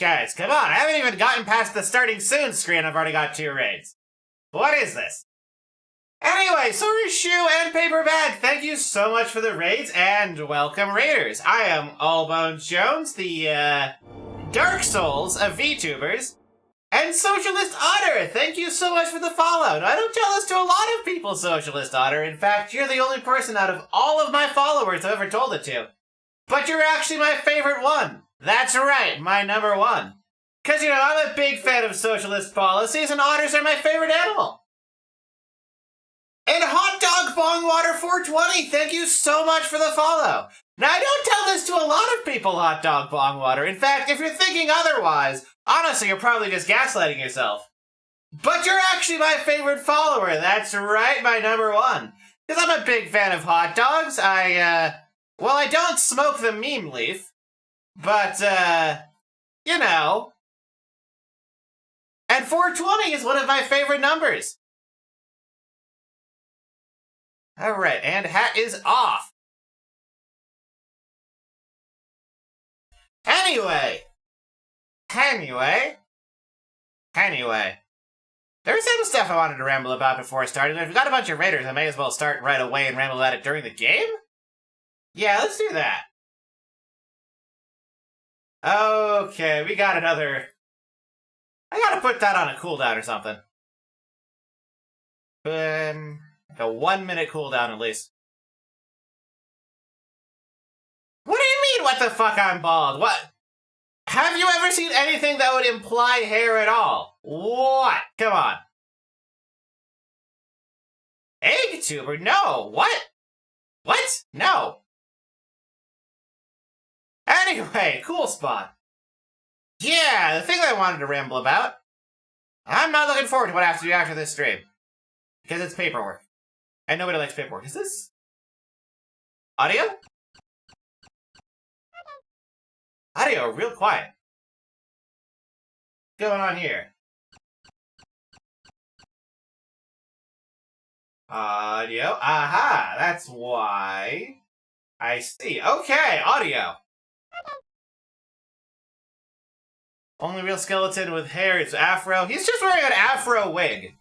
Guys, come on, I haven't even gotten past the starting soon screen. I've already got 2 raids. What is this? Anyway, Sorry Shoe and Paper Bag, thank you so much for the raids, and welcome raiders. I am Allbones Jones, the, Dark Souls of VTubers, and Socialist Otter, thank you so much for the follow. Now, I don't tell this to a lot of people, Socialist Otter. In fact, you're the only person out of all of my followers I've ever told it to. But you're actually my favorite one. That's right, my number 1. Because, you know, I'm a big fan of socialist policies, and otters are my favorite animal. And Hot Dog Bongwater 420, thank you so much for the follow. Now, I don't tell this to a lot of people, Hot Dog Bongwater. In fact, if you're thinking otherwise, honestly, you're probably just gaslighting yourself. But you're actually my favorite follower. That's right, my number 1. Because I'm a big fan of hot dogs. Well, I don't smoke the meme leaf. But, you know. And 420 is one of my favorite numbers. Alright, and hat is off. Anyway. There's some stuff I wanted to ramble about before I started. If we've got a bunch of raiders, I may as well start right away and ramble about it during the game? Yeah, let's do that. Okay, we got another... I gotta put that on a cooldown or something. Like a 1-minute cooldown at least. What do you mean, what the fuck, I'm bald? What? Have you ever seen anything that would imply hair at all? What? Come on. Egg tuber? No. What? What? No. Anyway, cool spot. Yeah, the thing I wanted to ramble about. I'm not looking forward to what I have to do after this stream. Because it's paperwork. And nobody likes paperwork. Is this... audio? Audio, real quiet. What's going on here? Audio? Aha! That's why... I see. Okay, audio. Only real skeleton with hair is afro. He's just wearing an afro wig.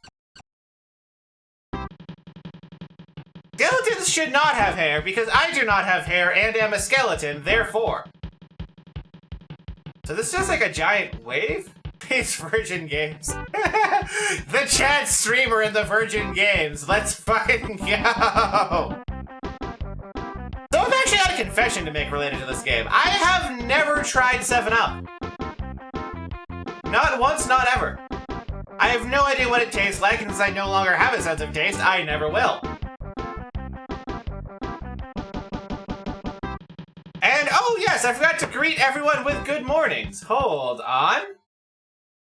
Skeletons should not have hair because I do not have hair and am a skeleton, therefore. So this is just like a giant wave? It's Virgin Games. The chat streamer in the Virgin Games. Let's fucking go. So I've actually got a confession to make related to this game. I have never tried 7-Up. Not once, not ever. I have no idea what it tastes like, and since I no longer have a sense of taste, I never will. And, oh yes, I forgot to greet everyone with good mornings. Hold on.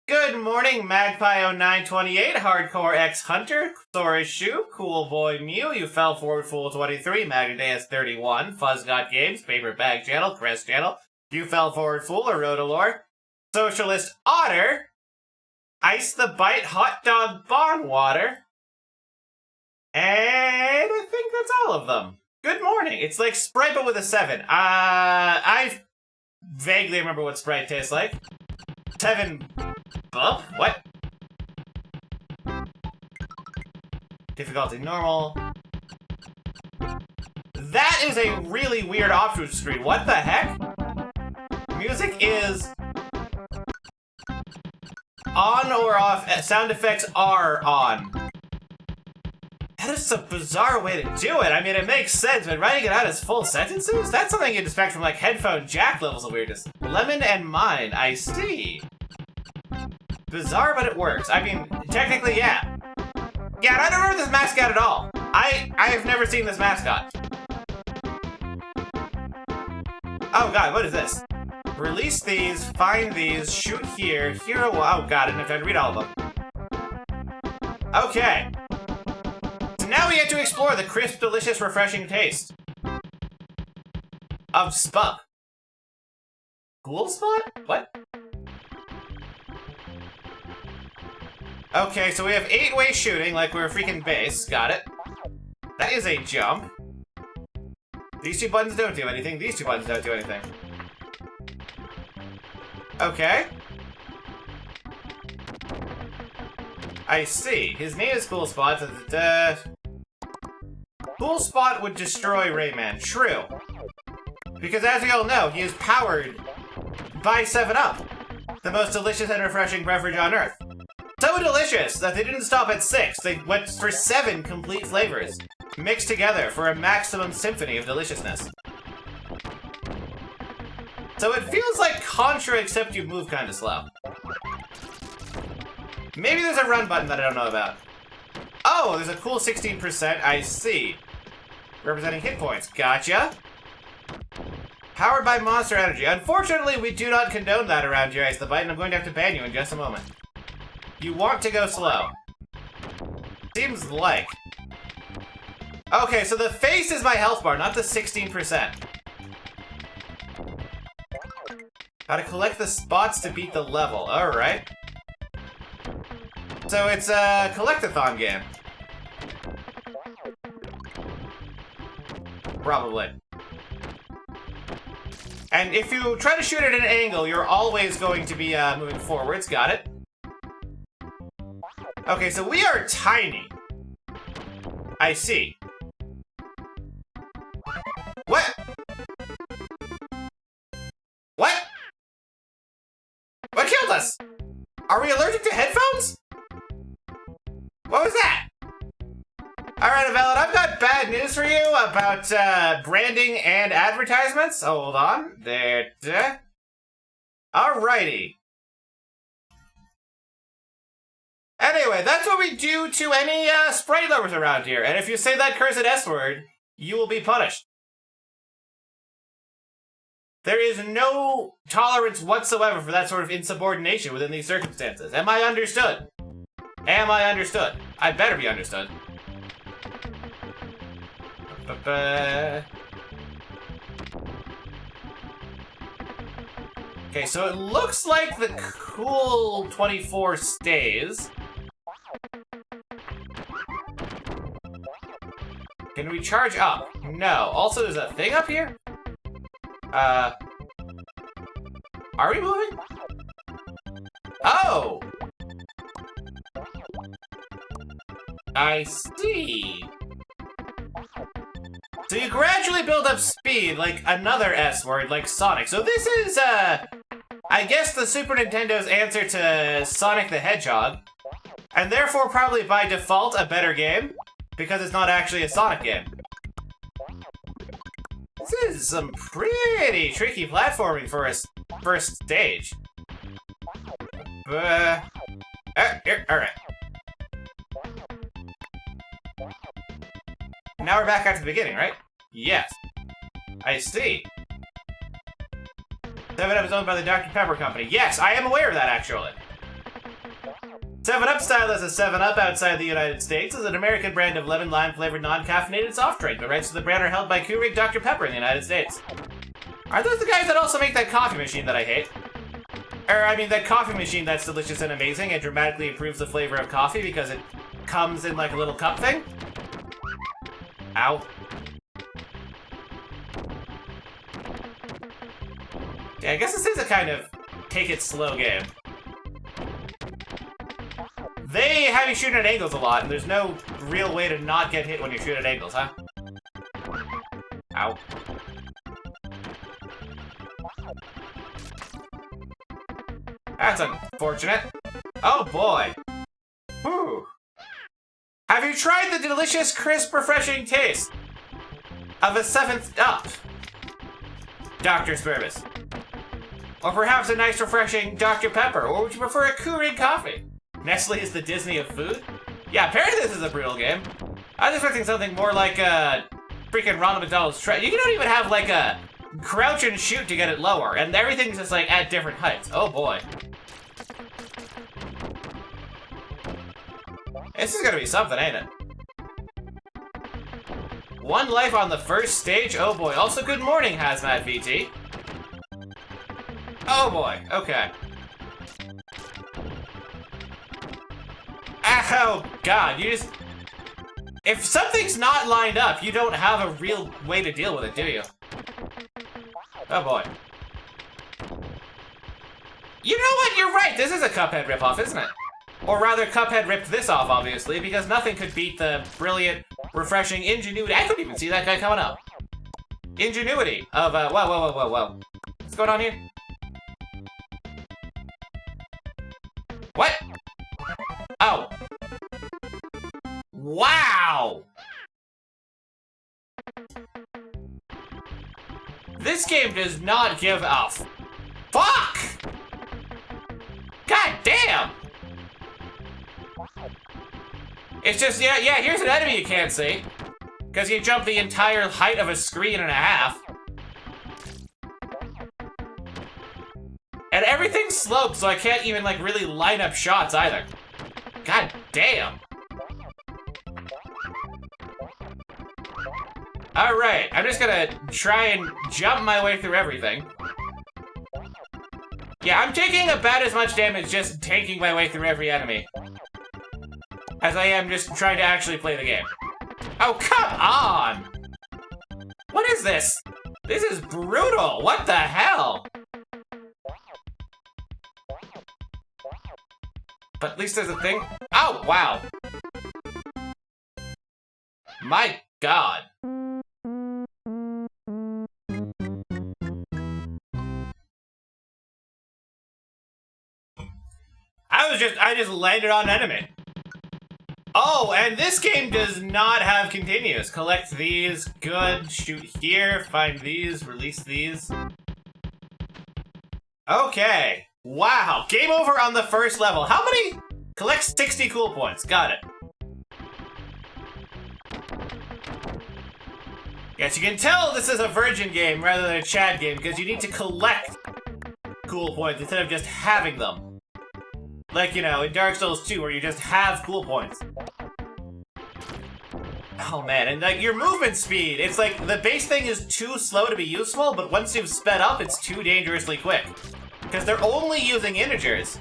Good morning, Magpie0928, Hardcore X Hunter, Soris Shoe, Cool Boy Mew, You Fell Forward Fool 23, Magnadeus 31, Fuzz Got Games, Paper Bag Channel, Chris Channel, You Fell Forward Fool, Erodolor, Socialist Otter, Ice the Bite, Hot Dog Bongwater, and I think that's all of them. Good morning. It's like Sprite but with a 7. I vaguely remember what Sprite tastes like. 7 bump? What? Difficulty normal. That is a really weird option screen. What the heck? Music is on or off. Sound effects are on. this is a bizarre way to do it. I mean, it makes sense, but writing it out as full sentences? That's something you'd expect from, like, headphone jack levels of weirdness. Lemon and mine, I see. Bizarre, but it works. I mean, technically, yeah. Yeah, and I don't remember this mascot at all. I have never seen this mascot. Oh god, what is this? Release these, find these, shoot here, hero. Oh god, I didn't have time to read all of them. Okay. So now we get to explore the crisp, delicious, refreshing taste of Spunk. Ghoul spot? What? Okay, so we have 8-way shooting like we're a freaking base. Got it. That is a jump. These two buttons don't do anything. These two buttons don't do anything. Okay. I see. His name is Cool Spot. Cool Spot would destroy Rayman. True. Because as we all know, he is powered by 7-Up. The most delicious and refreshing beverage on Earth. So delicious that they didn't stop at 6. They went for 7 complete flavors, mixed together for a maximum symphony of deliciousness. So it feels like Contra, except you move kind of slow. Maybe there's a run button that I don't know about. Oh, there's a cool 16%. I see. Representing hit points. Gotcha. Powered by Monster Energy. Unfortunately, we do not condone that around here, Ice the Bite, and I'm going to have to ban you in just a moment. You want to go slow. Seems like. Okay, so the face is my health bar, not the 16%. How to collect the spots to beat the level. Alright. So it's a collectathon game. Probably. And if you try to shoot at an angle, you're always going to be moving forwards. Got it. Okay, so we are tiny. I see. What? What? What killed us? Are we allergic to headphones? What was that? Alright, Valid, I've got bad news for you about branding and advertisements. Hold on. There. Alrighty. Anyway, that's what we do to any sprite lovers around here. And if you say that cursed S-word, you will be punished. There is no tolerance whatsoever for that sort of insubordination within these circumstances. Am I understood? Am I understood? I better be understood. Okay, so it looks like the cool 24 stays. Can we charge up? No. Also, there's a thing up here? Are we moving? Oh! I see. So you gradually build up speed, like another S word, like Sonic. So this is, I guess the Super Nintendo's answer to Sonic the Hedgehog. And therefore probably by default a better game, because it's not actually a Sonic game. This is some pretty tricky platforming for a first stage. Alright. Now we're back at the beginning, right? Yes. I see. 7-Up is owned by the Dr. Pepper Company. Yes, I am aware of that, actually. 7-Up style as a 7-Up outside the United States is an American brand of lemon lime flavored non-caffeinated soft drink. The rights to the brand are held by Keurig Dr. Pepper in the United States. Are those the guys that also make that coffee machine that I hate? Or, I mean, that coffee machine that's delicious and amazing and dramatically improves the flavor of coffee because it comes in like a little cup thing? Ow. Yeah, I guess this is a kind of take it slow game. They have you shooting at angles a lot, and there's no real way to not get hit when you shoot at angles, huh? Ow. That's unfortunate. Oh boy. Whew. Have you tried the delicious, crisp, refreshing taste of a 7th Up Dr. Spervis? Or perhaps a nice, refreshing Dr. Pepper? Or would you prefer a Keurig coffee? Nestle is the Disney of food? Yeah, apparently this is a brutal game. I was expecting something more like a freaking Ronald McDonald's tray. You don't even have like a crouch and shoot to get it lower, and everything's just like at different heights. Oh boy. This is gonna be something, ain't it? 1 life on the first stage? Oh boy. Also, good morning, Hazmat VT. Oh boy, okay. Oh god, you just... If something's not lined up, you don't have a real way to deal with it, do you? Oh boy. You know what? You're right. This is a Cuphead ripoff, isn't it? Or rather, Cuphead ripped this off, obviously, because nothing could beat the brilliant, refreshing ingenuity. I couldn't even see that guy coming up. Ingenuity of, whoa. What's going on here? What? Oh. Wow! This game does not give a fuck! God damn! It's just, yeah, here's an enemy you can't see. Because you jump the entire height of a screen and a half. And everything's sloped, so I can't even, like, really line up shots either. God damn. Alright, I'm just gonna try and jump my way through everything. Yeah, I'm taking about as much damage just tanking my way through every enemy as I am just trying to actually play the game. Oh, come on! What is this? This is brutal! What the hell? But at least there's a thing. Oh, wow. My god. I just landed on an enemy. Oh, and this game does not have continues. Collect these, good, shoot here, find these, release these. Okay. Wow, game over on the first level. How many? Collect 60 cool points, got it. Yes, you can tell this is a virgin game rather than a Chad game because you need to collect cool points instead of just having them. Like, you know, in Dark Souls 2 where you just have cool points. Oh man, and like your movement speed, it's like the base thing is too slow to be useful, but once you've sped up, it's too dangerously quick. Because they're only using integers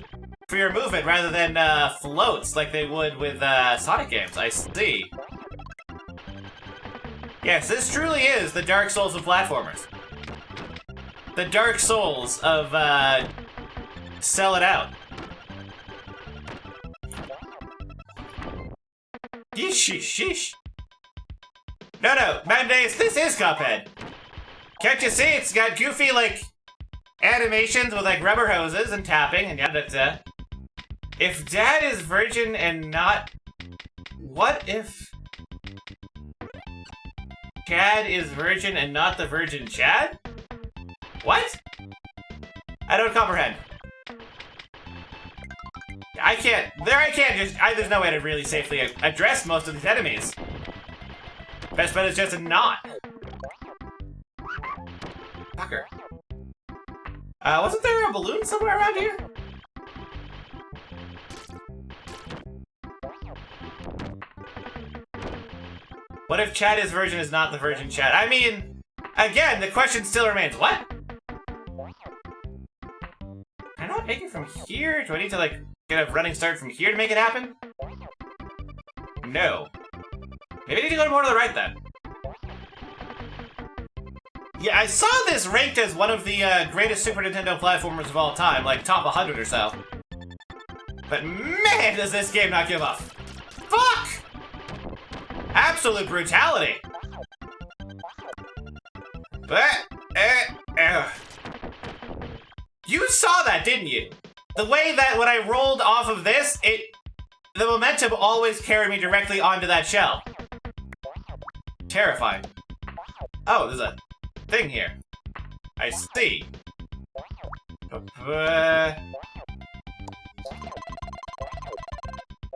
for your movement rather than floats like they would with Sonic games, I see. Yes, this truly is the Dark Souls of platformers. The Dark Souls of Sell It Out. Yeesh. No, Mandays, this is Cuphead. Can't you see? It's got goofy, like, animations with, like, rubber hoses and tapping, and yeah, that's it. If Dad is virgin and not... What if... Chad is virgin and not the virgin Chad? What? I don't comprehend. There's no way to really safely address most of these enemies. Best bet is just a not. Fucker. Wasn't there a balloon somewhere around here? What if Chad is virgin is not the virgin Chad? I mean, again, the question still remains, what? Can I not make it from here? Do I need to, like, get a running start from here to make it happen? No. Maybe I need to go more to the right, then. Yeah, I saw this ranked as one of the greatest Super Nintendo platformers of all time, like top 100 or so. But man, does this game not give up. Fuck! Absolute brutality. You saw that, didn't you? The way that when I rolled off of this, it the momentum always carried me directly onto that shell. Terrifying. Oh, there's a thing here. I see.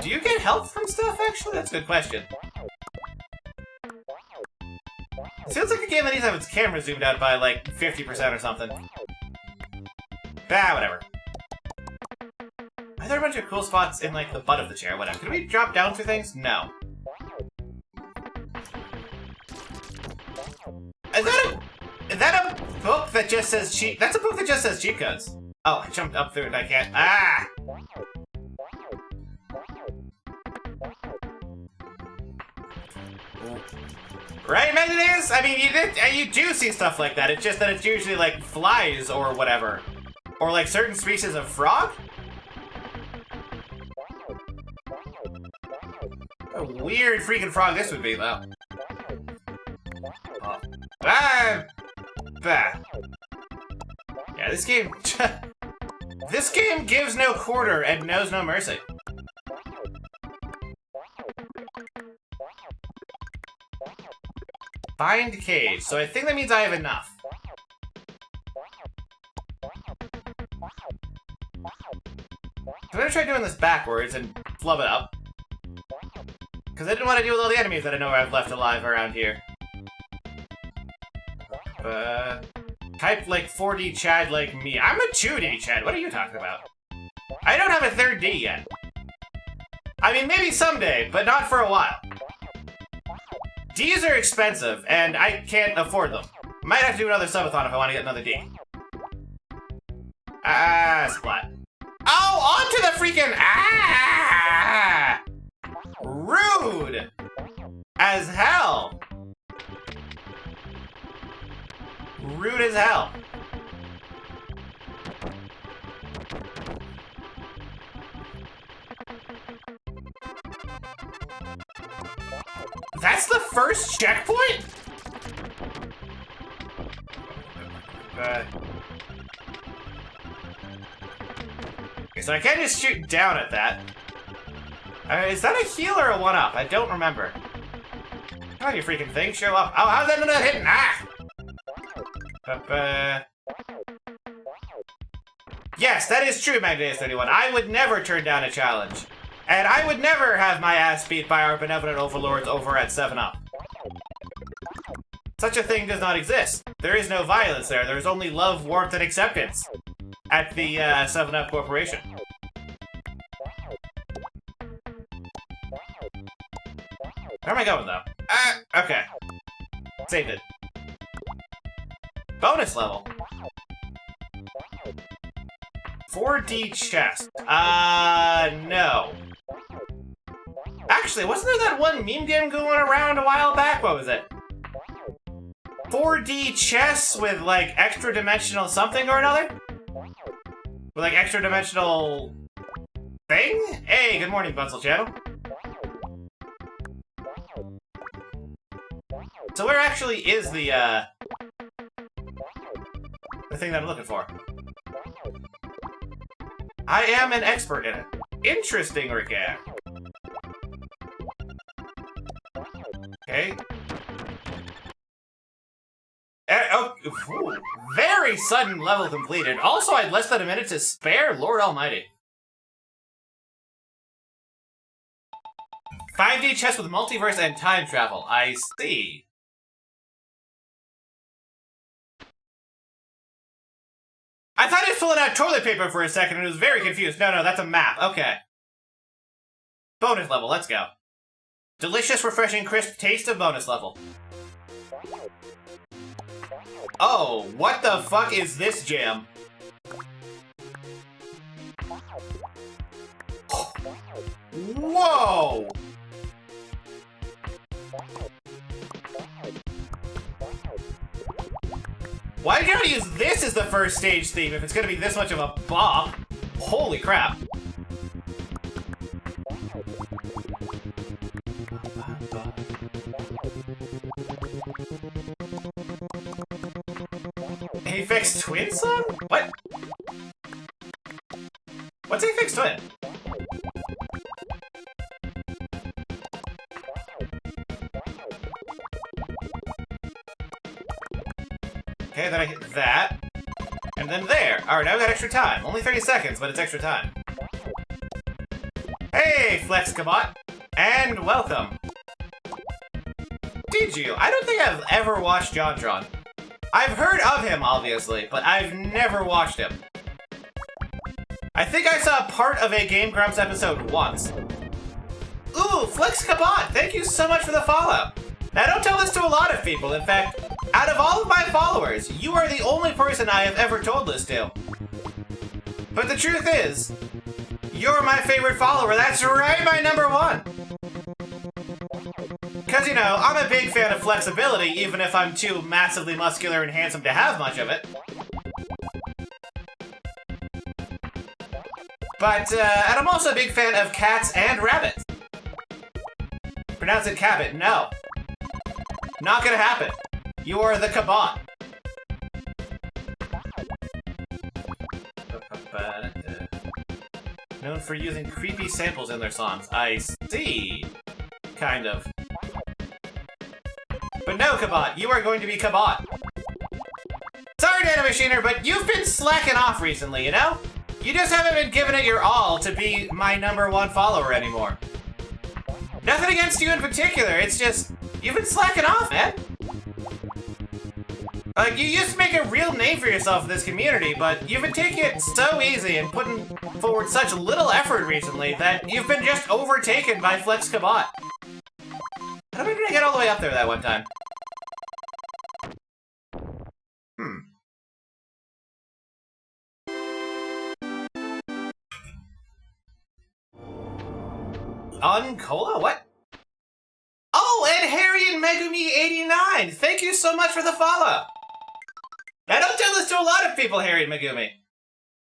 Do you get health from stuff, actually? That's a good question. It feels like a game that needs to have its camera zoomed out by, like, 50% or something. Whatever. Are there a bunch of cool spots in, like, the butt of the chair? Whatever. Can we drop down through things? No. Is that a book that just says cheat? That's a book that just says cheat codes. Oh, I jumped up through it and I can't. Ah! Right, Magnetus? I mean, you do see stuff like that. It's just that it's usually like flies or whatever. Or like certain species of frog? What a weird freaking frog this would be, though. Oh. Ah! Bah. Yeah, this game... this game gives no quarter and knows no mercy. Find cage. So I think that means I have enough. I'm gonna try doing this backwards and flub it up. Because I didn't want to deal with all the enemies that I know I've left alive around here. Type like 4D Chad like me. I'm a 2D Chad. What are you talking about? I don't have a 3rd D yet. I mean, maybe someday, but not for a while. Ds are expensive, and I can't afford them. Might have to do another subathon if I want to get another D. Splat. Oh, onto the freaking... Ah! Rude! As hell. Rude as hell. That's the first checkpoint? Okay, so I can't just shoot down at that. Is that a heal or a 1-up? I don't remember. Come on, you freaking thing, show up. Oh, how's that not hitting? Ah! Yes, that is true, Magnetus31. I would never turn down a challenge. And I would never have my ass beat by our benevolent overlords over at 7-Up. Such a thing does not exist. There is no violence there. There is only love, warmth, and acceptance at the 7-Up Corporation. Where am I going, though? Okay. Saved it. Bonus level. 4D chest. No. Actually, wasn't there that one meme game going around a while back? What was it? 4D chess with, like, extra-dimensional something or another? With, like, extra-dimensional... thing? Hey, good morning, Bunsel Channel. So where actually is the thing that I'm looking for? I am an expert in it. Interesting, Rick. Okay. Very sudden level completed. Also, I had less than a minute to spare. Lord Almighty. 5D chess with multiverse and time travel. I see. I thought he was pulling out toilet paper for a second and was very confused. No, that's a map. Okay. Bonus level. Let's go. Delicious, refreshing, crisp taste of bonus level. Oh, what the fuck is this jam? Whoa! Why can't I use this as the first stage theme if it's gonna be this much of a bop? Holy crap. Aphex Twin song? What? What's Aphex Twin? Okay, then I hit that. And then there. Alright, now we got extra time. Only 30 seconds, but it's extra time. Hey, Flex Kabot! And welcome. Did you? I don't think I've ever watched JonTron. I've heard of him, obviously, but I've never watched him. I think I saw part of a Game Grumps episode once. Ooh, Flex Kabot! Thank you so much for the follow! Now, I don't tell this to a lot of people. In fact, out of all of my followers, you are the only person I have ever told this to. But the truth is, you're my favorite follower. That's right, my number one. Because, you know, I'm a big fan of flexibility, even if I'm too massively muscular and handsome to have much of it. But, and I'm also a big fan of cats and rabbits. Pronounce it Cabot. No. Not gonna happen. You are the Kabot. Known for using creepy samples in their songs. I see. Kind of. But no, Kabot, you are going to be Kabot. Sorry, Nanomachiner, but you've been slacking off recently, you know? You just haven't been giving it your all to be my number one follower anymore. Nothing against you in particular, it's just, you've been slacking off, man. Like, you used to make a real name for yourself in this community, but you've been taking it so easy and putting forward such little effort recently that you've been just overtaken by Flex Kabot. How did I get all the way up there that one time? Uncola? What? Oh, and Harry and Megumi89! Thank you so much for the follow! I don't tell this to a lot of people, Harry and Megumi.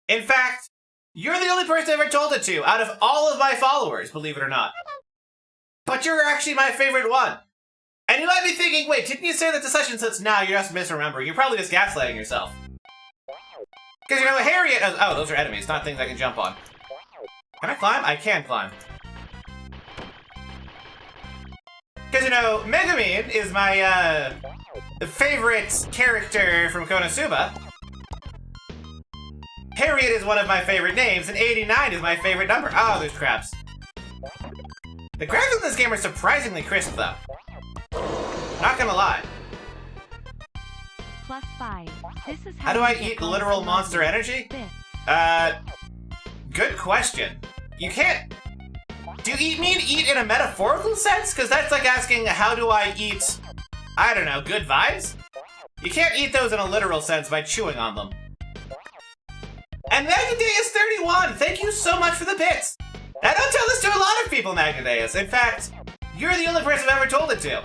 In fact, you're the only person I've ever told it to out of all of my followers, believe it or not. But you're actually my favorite one. And you might be thinking, wait, didn't you say that to such and such? No, you're just misremembering. You're probably just gaslighting yourself. Because, you know, Harriet... Oh, those are enemies, not things I can jump on. Can I climb? I can climb. Because, you know, Megumin is my, favorite character from Konosuba. Harriet is one of my favorite names, and 89 is my favorite number. Oh, there's crabs. The graphics in this game are surprisingly crisp, though. Not gonna lie. +5. This is how do I eat literal monster energy? Good question. You can't... Do you mean eat in a metaphorical sense? Because that's like asking, how do I eat, I don't know, good vibes? You can't eat those in a literal sense by chewing on them. And Magnadeus31, thank you so much for the bits. Now, don't tell this to a lot of people, Magnadeus. In fact, you're the only person I've ever told it to.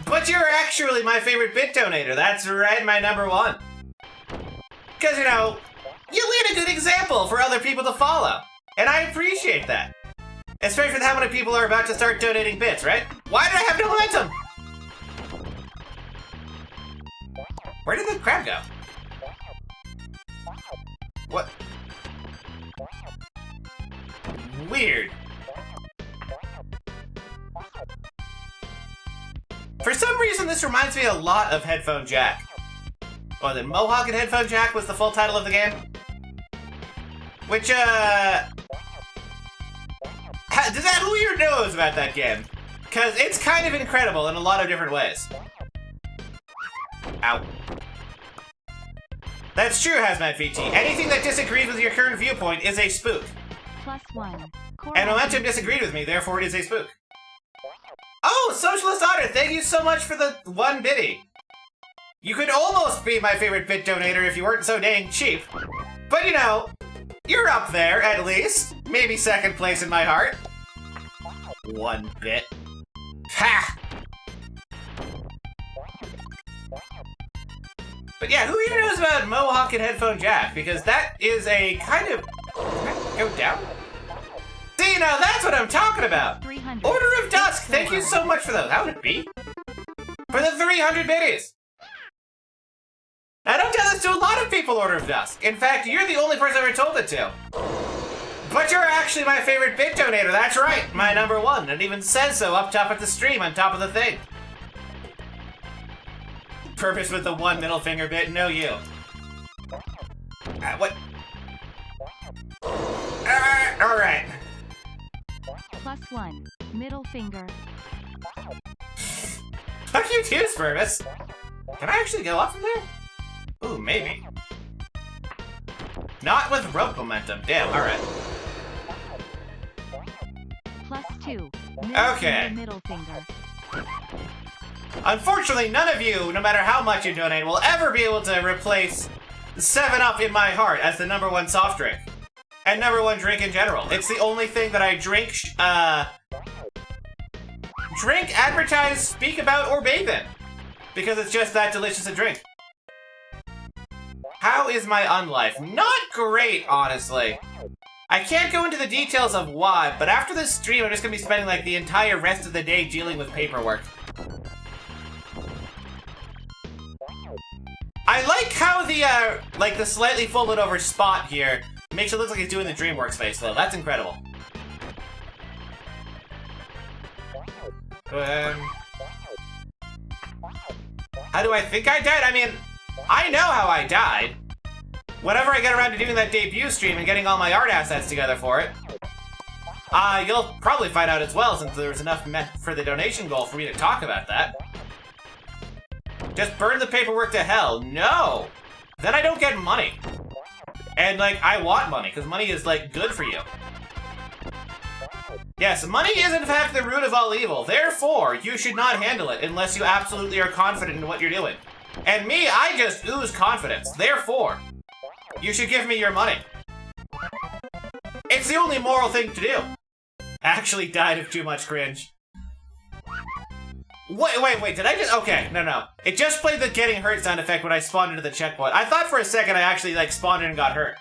But you're actually my favorite bit donator. That's right, my number one. Because, you know, you lead a good example for other people to follow. And I appreciate that. Especially with how many people are about to start donating bits, right? Why did I have no momentum? Where did the crab go? What? Weird. For some reason, this reminds me a lot of Headphone Jack. Well, then Mohawk and Headphone Jack was the full title of the game. Which, does that weird knows about that game? Because it's kind of incredible in a lot of different ways. Ow. That's true, Hazmat VT. Anything that disagrees with your current viewpoint is a spook. +1. And Momentum disagreed with me, therefore it is a spook. Oh, Socialist Otter, thank you so much for the 1 biddy. You could almost be my favorite bit donator if you weren't so dang cheap. But you know, you're up there, at least. Maybe second place in my heart. 1 bit. Ha! But yeah, who even knows about Mohawk and Headphone Jack? Because that is a kind of... Can I go down? See, now that's what I'm talking about! Order of Dusk, thank you so much for those. How would it be? For the 300 biddies! Now don't tell this to a lot of people, Order of Dusk. In fact, you're the only person I've ever told it to. But you're actually my favorite bit donator, that's right, my number one. It even says so up top at the stream, on top of the thing. purpose with the one middle finger bit. No, you. What? Alright. +1. Middle finger. Fuck you too, Spurvis. Can I actually go up from there? Ooh, maybe. Not with rope momentum. Damn, alright. +2. Okay. Middle finger. Unfortunately, none of you, no matter how much you donate, will ever be able to replace 7-Up in my heart as the #1 soft drink. And #1 drink in general. It's the only thing that I drink, advertise, speak about, or bathe in. Because it's just that delicious a drink. How is my unlife? Not great, honestly. I can't go into the details of why, but after this stream, I'm just gonna be spending, like, the entire rest of the day dealing with paperwork. I like how the slightly folded over spot here makes it look like he's doing the DreamWorks face, though. That's incredible. How do I think I died? I mean, I know how I died. Whenever I get around to doing that debut stream and getting all my art assets together for it, you'll probably find out as well, since there was enough for the donation goal for me to talk about that. Just burn the paperwork to hell. No! Then I don't get money. And, like, I want money, because money is, like, good for you. Yes, money is in fact the root of all evil. Therefore, you should not handle it unless you absolutely are confident in what you're doing. And me, I just ooze confidence. Therefore, you should give me your money. It's the only moral thing to do. Actually died of too much cringe. Wait, did I just... Okay, no. It just played the getting hurt sound effect when I spawned into the checkpoint. I thought for a second I actually, like, spawned in and got hurt.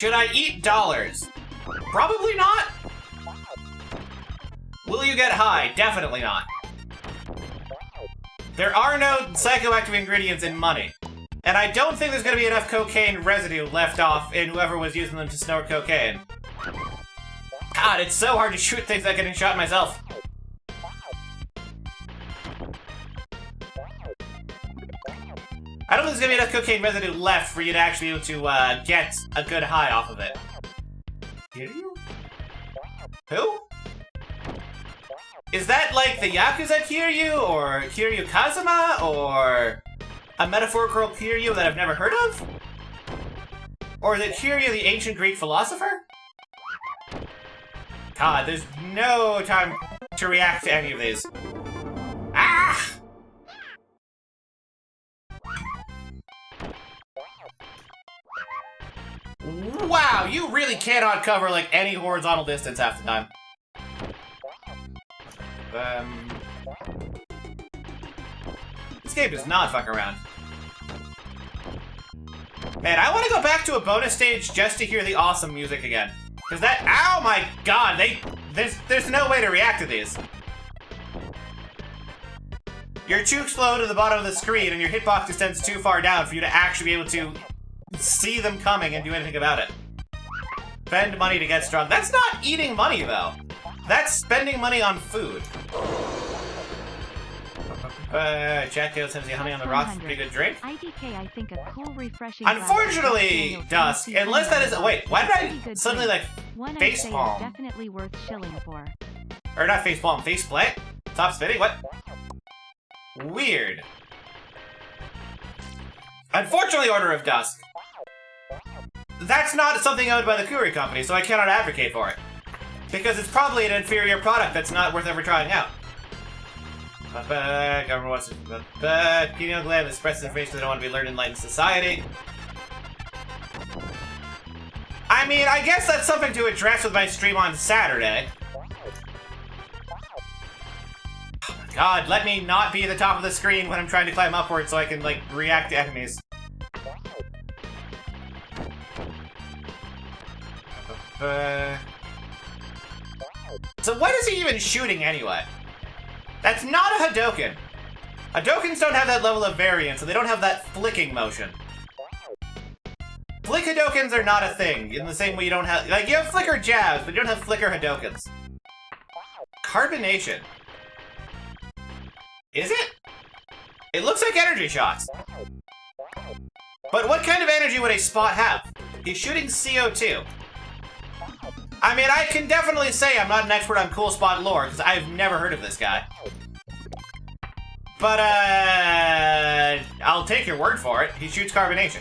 Should I eat dollars? Probably not. Will you get high? Definitely not. There are no psychoactive ingredients in money. And I don't think there's gonna be enough cocaine residue left off in whoever was using them to snort cocaine. God, it's so hard to shoot things without getting shot myself. I don't think there's gonna be enough cocaine residue left for you to actually be able to get a good high off of it. Kiryu? Who? Is that like the Yakuza Kiryu, or Kiryu Kazuma, or a metaphorical Kiryu that I've never heard of? Or is it Kiryu, the ancient Greek philosopher? God, there's no time to react to any of these. Ah! Wow, you really cannot cover, like, any horizontal distance half the time. This game does not fuck around. Man, I want to go back to a bonus stage just to hear the awesome music again. Cause that, ow my god, there's no way to react to these. You're too slow to the bottom of the screen and your hitbox extends too far down for you to actually be able to see them coming and do anything about it. Spend money to get strong. That's not eating money, though. That's spending money on food. Jack Dale sends you honey on the rocks. Pretty good drink. IDK, I think a cool, refreshing. Unfortunately, Dusk, unless that is... Wait, why did I suddenly, like, facepalm? Definitely worth chilling for. Or not facepalm, faceplant? Stop spinning? What? Weird. Unfortunately, Order of Dusk. That's not something owned by the Kuri Company, so I cannot advocate for it. Because it's probably an inferior product that's not worth ever trying out. Government wants to... Pineal gland expresses information they don't want to be learned in enlightened society. I mean, I guess that's something to address with my stream on Saturday. Oh my god, let me not be at the top of the screen when I'm trying to climb upward so I can, like, react to enemies. So what is he even shooting anyway? That's not a Hadoken. Hadokens don't have that level of variance, and they don't have that flicking motion. Flick Hadokens are not a thing, in the same way you don't have... Like, you have flicker jabs, but you don't have flicker Hadokens. Carbonation. Is it? It looks like energy shots. But what kind of energy would a spot have? He's shooting CO2. I mean, I can definitely say I'm not an expert on cool spot lore, because I've never heard of this guy. But, I'll take your word for it. He shoots carbonation.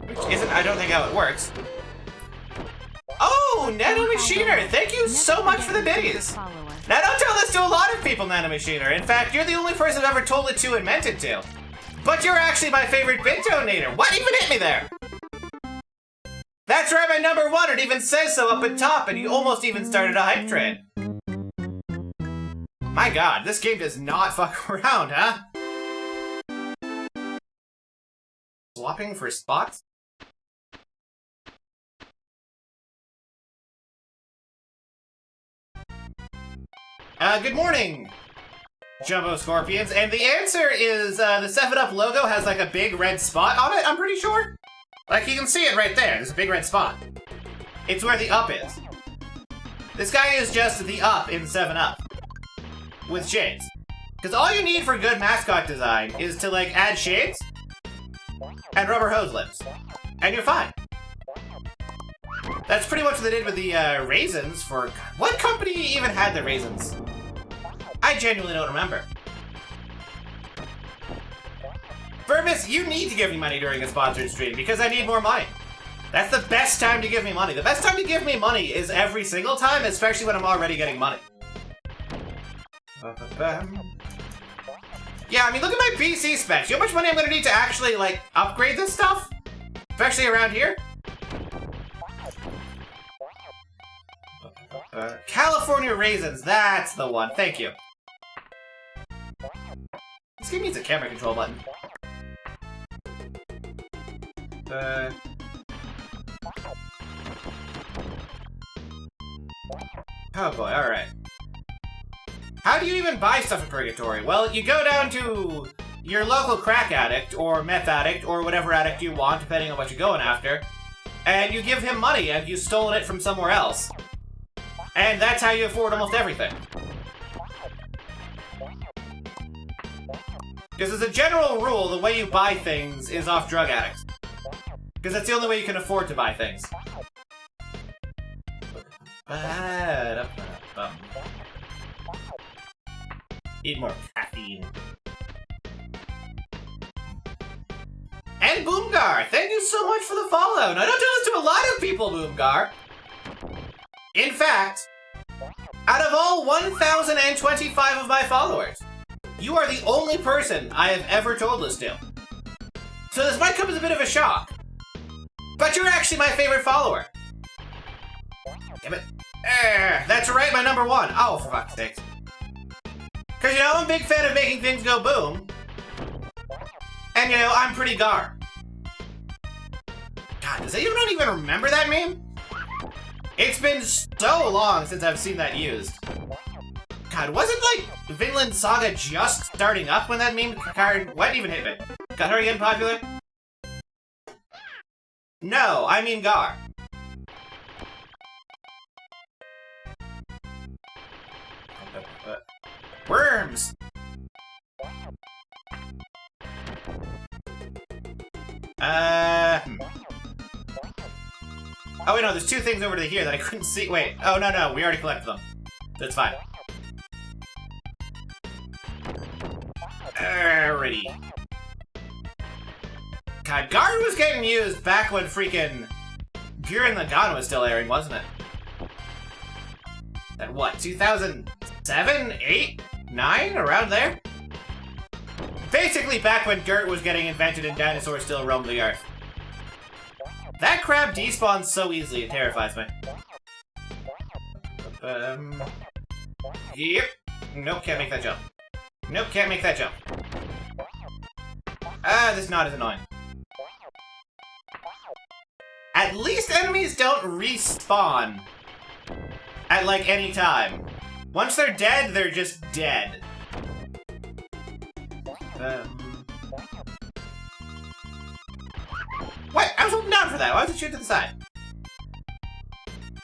Which isn't, I don't think, how it works. Oh, Nanomachiner! Thank you so much for the biddies! Now, don't tell this to a lot of people, Nanomachiner. In fact, you're the only person I've ever told it to and meant it to. But you're actually my favorite bit donator. What even hit me there? That's right, my number one. It even says so up at top, and you almost even started a hype train. My god, this game does not fuck around, huh? Swapping for spots? Good morning, Jumbo Scorpions. And the answer is, the 7-Up logo has like a big red spot on it, I'm pretty sure. Like, you can see it right there. There's a big red spot. It's where the up is. This guy is just the up in 7-Up. With shades. Because all you need for good mascot design is to, like, add shades and rubber hose lips. And you're fine. That's pretty much what they did with the, raisins for... What company even had the raisins? I genuinely don't remember. Burbus, you need to give me money during a sponsored stream because I need more money. That's the best time to give me money. The best time to give me money is every single time, especially when I'm already getting money. Yeah, I mean, look at my PC specs. You know how much money I'm gonna need to actually, like, upgrade this stuff? Especially around here? California raisins, that's the one. Thank you. This game needs a camera control button. Oh boy, alright. How do you even buy stuff in Purgatory? Well, you go down to your local crack addict, or meth addict, or whatever addict you want, depending on what you're going after, and you give him money, and you've stolen it from somewhere else. And that's how you afford almost everything. Because as a general rule, the way you buy things is off drug addicts. Because that's the only way you can afford to buy things. Need more caffeine. And Boomgar, thank you so much for the follow. Now, I don't do this to a lot of people, Boomgar. In fact, out of all 1,025 of my followers, you are the only person I have ever told this to. So this might come as a bit of a shock. But you're actually my favorite follower. Damn it. That's right, my number one. Oh, for fuck's sakes. Because, you know, I'm a big fan of making things go boom. And, you know, I'm pretty gar. God, does anyone not even remember that meme? It's been so long since I've seen that used. God, wasn't, like, Vinland Saga just starting up when that meme card... What even hit me? Got her again popular? No, I mean Gar. Worms! Oh wait, no, there's two things over to here that I couldn't see. Wait, oh no, we already collected them. That's fine. Alrighty. God, Guard was getting used back when freaking Gurren Lagann was still airing, wasn't it? At what, 2007? 8? 9? Around there? Basically back when dirt was getting invented and dinosaurs still roamed the earth. That crab despawns so easily, it terrifies me. Yep. Nope, can't make that jump. Nope, can't make that jump. This knot is annoying. At least enemies don't respawn at, like, any time. Once they're dead, they're just dead. What? I was holding down for that. Why was it shoot to the side?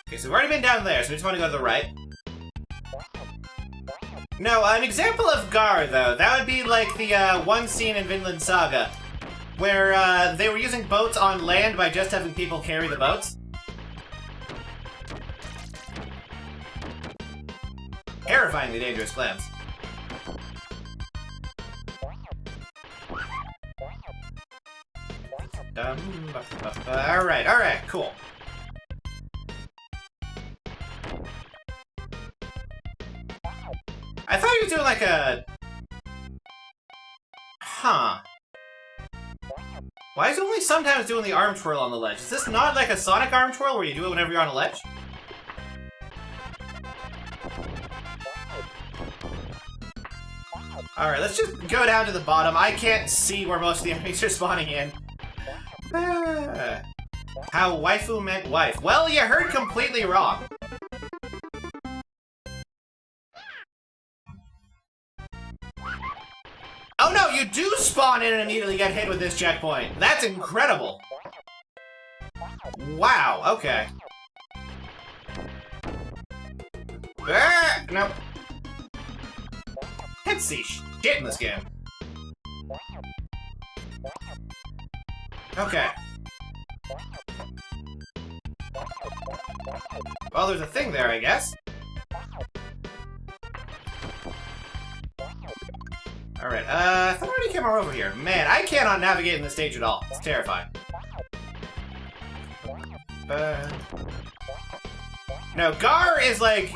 Okay, so we've already been down there, so we just want to go to the right. No, an example of Gar, though, that would be like the one scene in Vinland Saga, where they were using boats on land by just having people carry the boats. Terrifyingly dangerous clams. Alright, cool. I thought he was doing like a... Huh. Why is he only sometimes doing the arm twirl on the ledge? Is this not like a Sonic arm twirl where you do it whenever you're on a ledge? Alright, let's just go down to the bottom. I can't see where most of the enemies are spawning in. How waifu meant wife. Well, you heard completely wrong. Oh no, you do spawn in and immediately get hit with this checkpoint. That's incredible. Wow, okay. Nope. Can't see shit in this game. Okay. Well, there's a thing there, I guess. Alright, I thought I already came over here. Man, I cannot navigate in this stage at all. It's terrifying. No, Gar is like...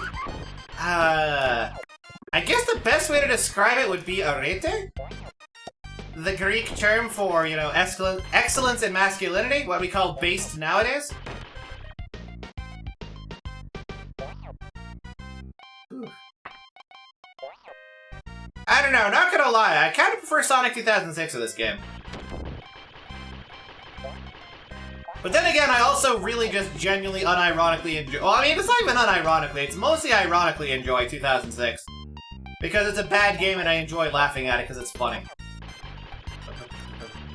I guess the best way to describe it would be arete? The Greek term for, you know, excellence in masculinity, what we call based nowadays. I don't know, not gonna lie, I kind of prefer Sonic 2006 to this game. But then again, I also really just genuinely unironically enjoy... Well, I mean, it's not even unironically, it's mostly ironically enjoy 2006. Because it's a bad game and I enjoy laughing at it because it's funny.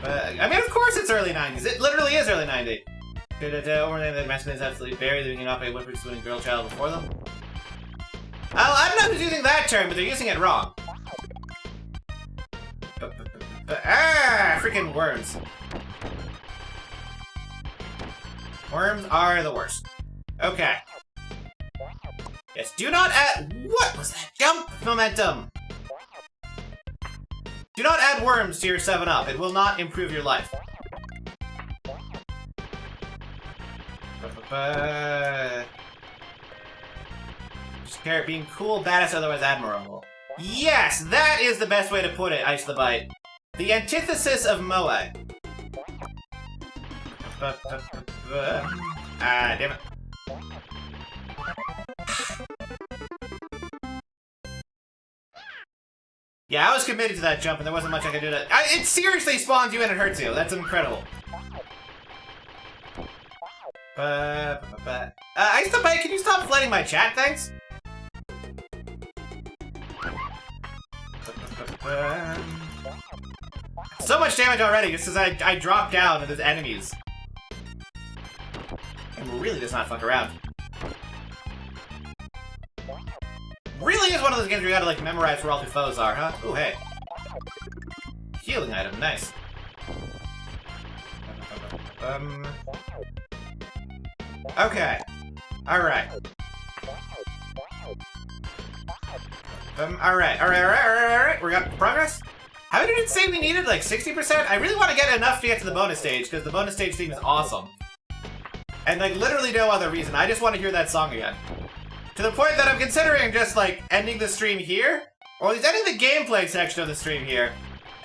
I mean, of course it's early 90s. It literally is early 90s. Overnight, the masculine is absolutely buried, leaving up a whippersnapper girl child before them. I don't know who's using that term, but they're using it wrong. Freaking worms. Worms are the worst. Okay. Yes, do not add... What was that? Jump momentum! Do not add worms to your 7-Up. It will not improve your life. Just carrot being cool, badass, otherwise admirable. Yes, that is the best way to put it, Ice the Bite. The antithesis of Moe. Damn it. Yeah, I was committed to that jump and there wasn't much I could do to... It seriously spawns you and it hurts you. That's incredible. Ice the Bite, can you stop flooding my chat, thanks? So much damage already just as I drop down and there's enemies. And really does not fuck around. Really is one of those games where you gotta, like, memorize where all your foes are, huh? Ooh, hey. Healing item, nice. Okay. Alright. Alright. We got progress? How did it say we needed, like, 60%? I really want to get enough to get to the bonus stage, because the bonus stage theme is awesome. And, like, literally no other reason. I just want to hear that song again. To the point that I'm considering just, like, ending the stream here, or at least ending the gameplay section of the stream here,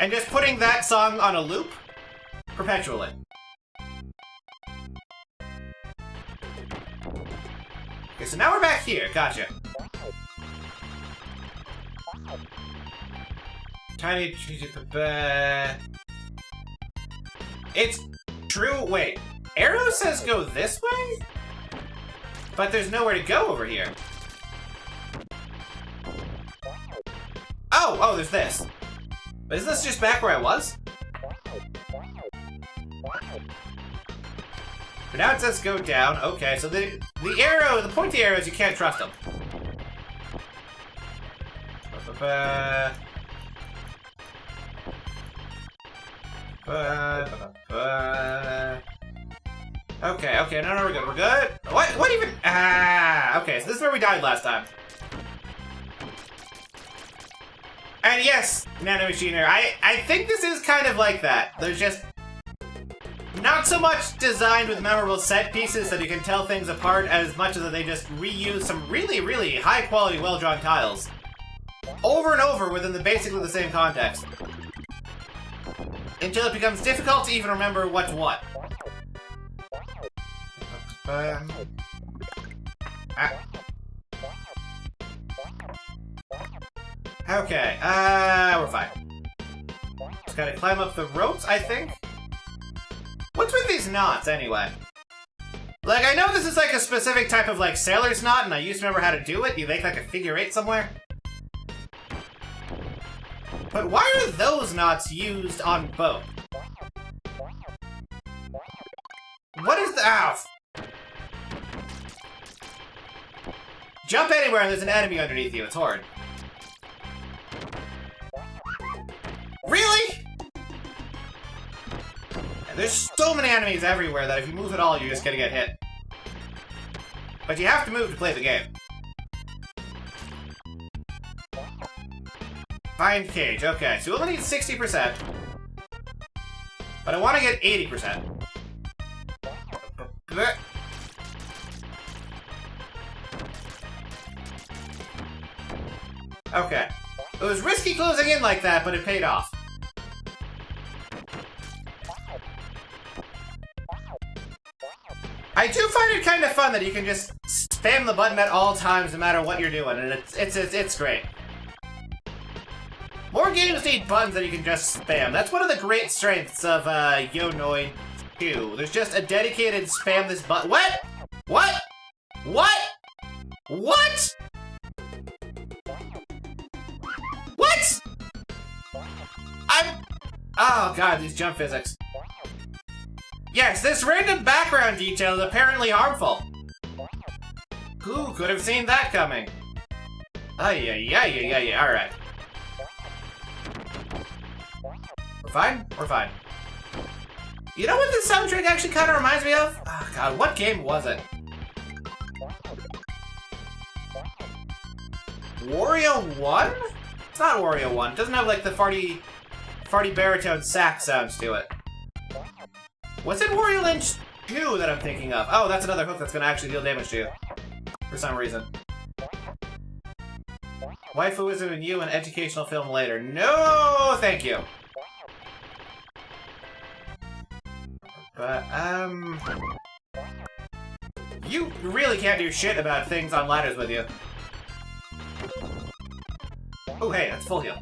and just putting that song on a loop perpetually. Okay, so now we're back here. Gotcha. Tiny... It's true... Wait. Arrow says go this way? But there's nowhere to go over here. Oh, there's this. But isn't this just back where I was? But now it says go down. Okay, so the pointy arrows, you can't trust them. Okay, no, we're good, we're good. What even? Ah, okay, so this is where we died last time. And yes, Nanomachiner, I think this is kind of like that. There's just not so much designed with memorable set pieces that you can tell things apart as much as that they just reuse some really, really high quality, well-drawn tiles over and over within basically the same context. Until it becomes difficult to even remember what's what. Okay, we're fine. Just gotta climb up the ropes, I think. What's with these knots, anyway? Like, I know this is like a specific type of, like, sailor's knot, and I used to remember how to do it. You make, like, a figure 8 somewhere. But why are those knots used on both? What is the— ow! Jump anywhere and there's an enemy underneath you. It's horrid. Really? And there's so many enemies everywhere that if you move at all, you're just gonna get hit. But you have to move to play the game. Find cage. Okay, so we only need 60%. But I want to get 80%. Okay. It was risky closing in like that, but it paid off. I do find it kind of fun that you can just spam the button at all times no matter what you're doing, and it's great. More games need buttons that you can just spam. That's one of the great strengths of Yonoid 2. There's just a dedicated spam this button. What? What? What? What? What? Oh god, these jump physics. Yes, this random background detail is apparently harmful. Who could have seen that coming? Ay, alright. We're fine? We're fine. You know what this soundtrack actually kind of reminds me of? Oh god, what game was it? Wario 1? It's not Wario 1. It doesn't have like the farty baritone sax sounds to it. Was it Wario Land 2 that I'm thinking of? Oh, that's another hook that's gonna actually deal damage to you. For some reason. Waifuism and you, an educational film later. No, thank you. But, you really can't do shit about things on ladders with you. Oh, hey, that's full heal.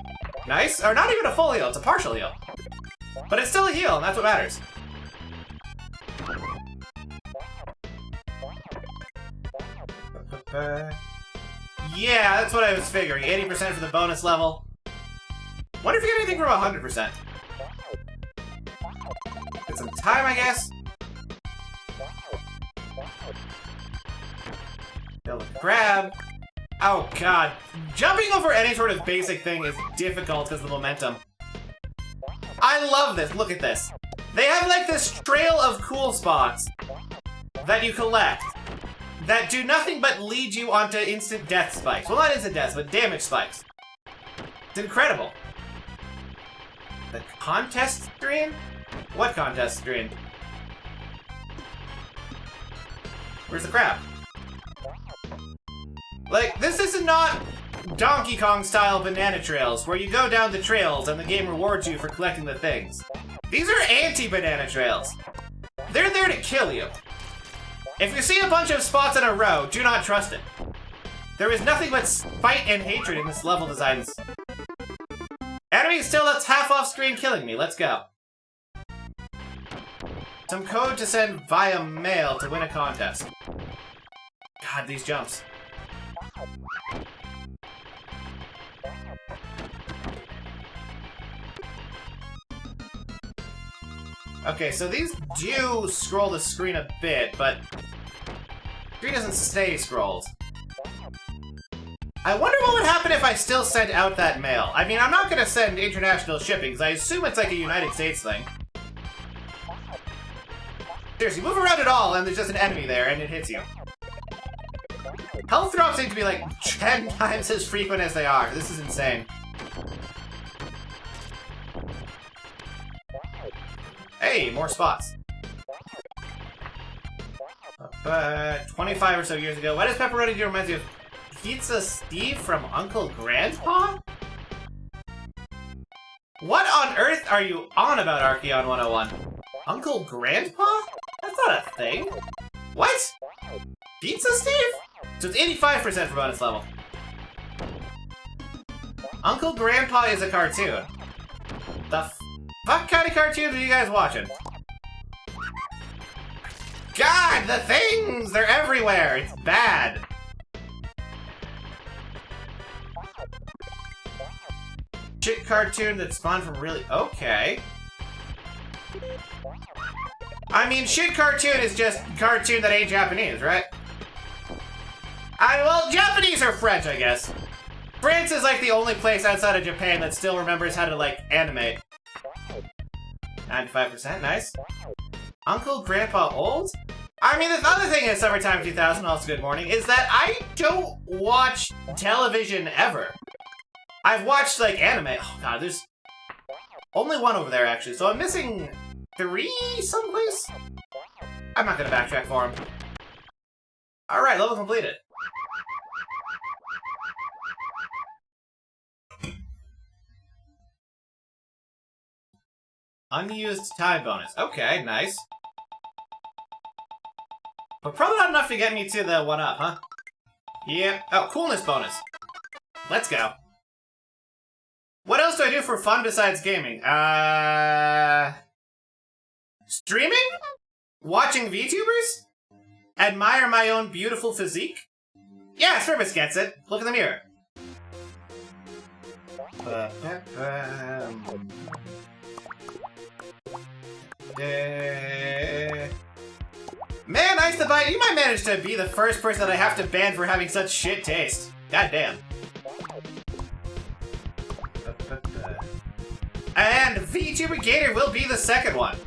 Nice. Or not even a full heal, it's a partial heal. But it's still a heal, and that's what matters. Yeah, that's what I was figuring. 80% for the bonus level. Wonder if you get anything from 100%. Get some time, I guess. Build a crab. Oh god. Jumping over any sort of basic thing is difficult because of the momentum. I love this. Look at this. They have like this trail of cool spots that you collect that do nothing but lead you onto instant death spikes. Well, not instant deaths, but damage spikes. It's incredible. The contest screen? What contest screen? Where's the crab? Like, this is not Donkey Kong style banana trails where you go down the trails and the game rewards you for collecting the things. These are anti-banana trails. They're there to kill you. If you see a bunch of spots in a row, do not trust it. There is nothing but spite and hatred in this level designs. Enemy still that's half off screen killing me. Let's go. Some code to send via mail to win a contest. God, these jumps. Okay, so these do scroll the screen a bit, but the screen doesn't stay scrolled. I wonder what would happen if I still sent out that mail. I mean, I'm not gonna send international shipping, because I assume it's like a United States thing. Seriously, move around at all, and there's just an enemy there, and it hits you. Health drops seem to be like 10 times as frequent as they are. This is insane. Hey, more spots. 25 or so years ago, why does pepperoni do remind you of Pizza Steve from Uncle Grandpa? What on earth are you on about, Archeon 101? Uncle Grandpa? That's not a thing. What? Pizza Steve? So it's 85% for bonus level. Uncle Grandpa is a cartoon. The fuck kind of cartoons are you guys watching? God, the things! They're everywhere! It's bad! Shit cartoon that spawned from really... Okay. I mean, shit cartoon is just cartoon that ain't Japanese, right? Well, Japanese or French, I guess. France is like the only place outside of Japan that still remembers how to, like, animate. 95%, nice. Uncle Grandpa Old? I mean, the other thing is Summertime 2000, also good morning, is that I don't watch television ever. I've watched, like, anime. Oh, God, there's only one over there, actually, so I'm missing 3 someplace? I'm not gonna backtrack for him. Alright, level completed. Unused time bonus. Okay, nice. But probably not enough to get me to the 1-up, huh? Yep. Oh, coolness bonus. Let's go. What else do I do for fun besides gaming? Streaming? Watching VTubers? Admire my own beautiful physique? Yeah, Service gets it. Look in the mirror. Man, Ice the Bite, you might manage to be the first person that I have to ban for having such shit taste. God damn. And VTuber Gator will be the second one.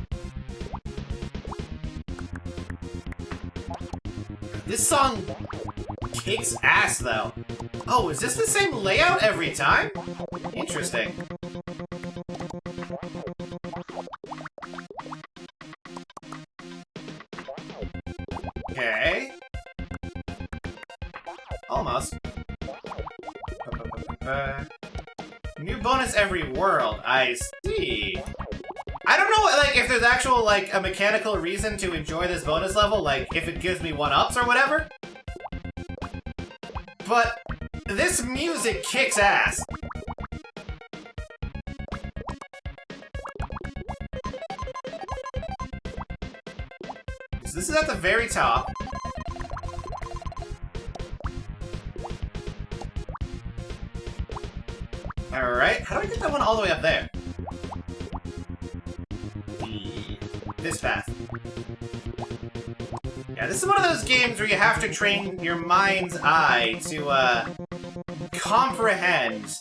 This song kicks ass, though. Oh, is this the same layout every time? Interesting. Okay. Almost. New bonus every world. I see. I don't know, like, if there's actual, like, a mechanical reason to enjoy this bonus level, like, if it gives me 1-ups or whatever. But this music kicks ass. So this is at the very top. Alright, how do I get that one all the way up there? This path. Yeah, this is one of those games where you have to train your mind's eye to, comprehend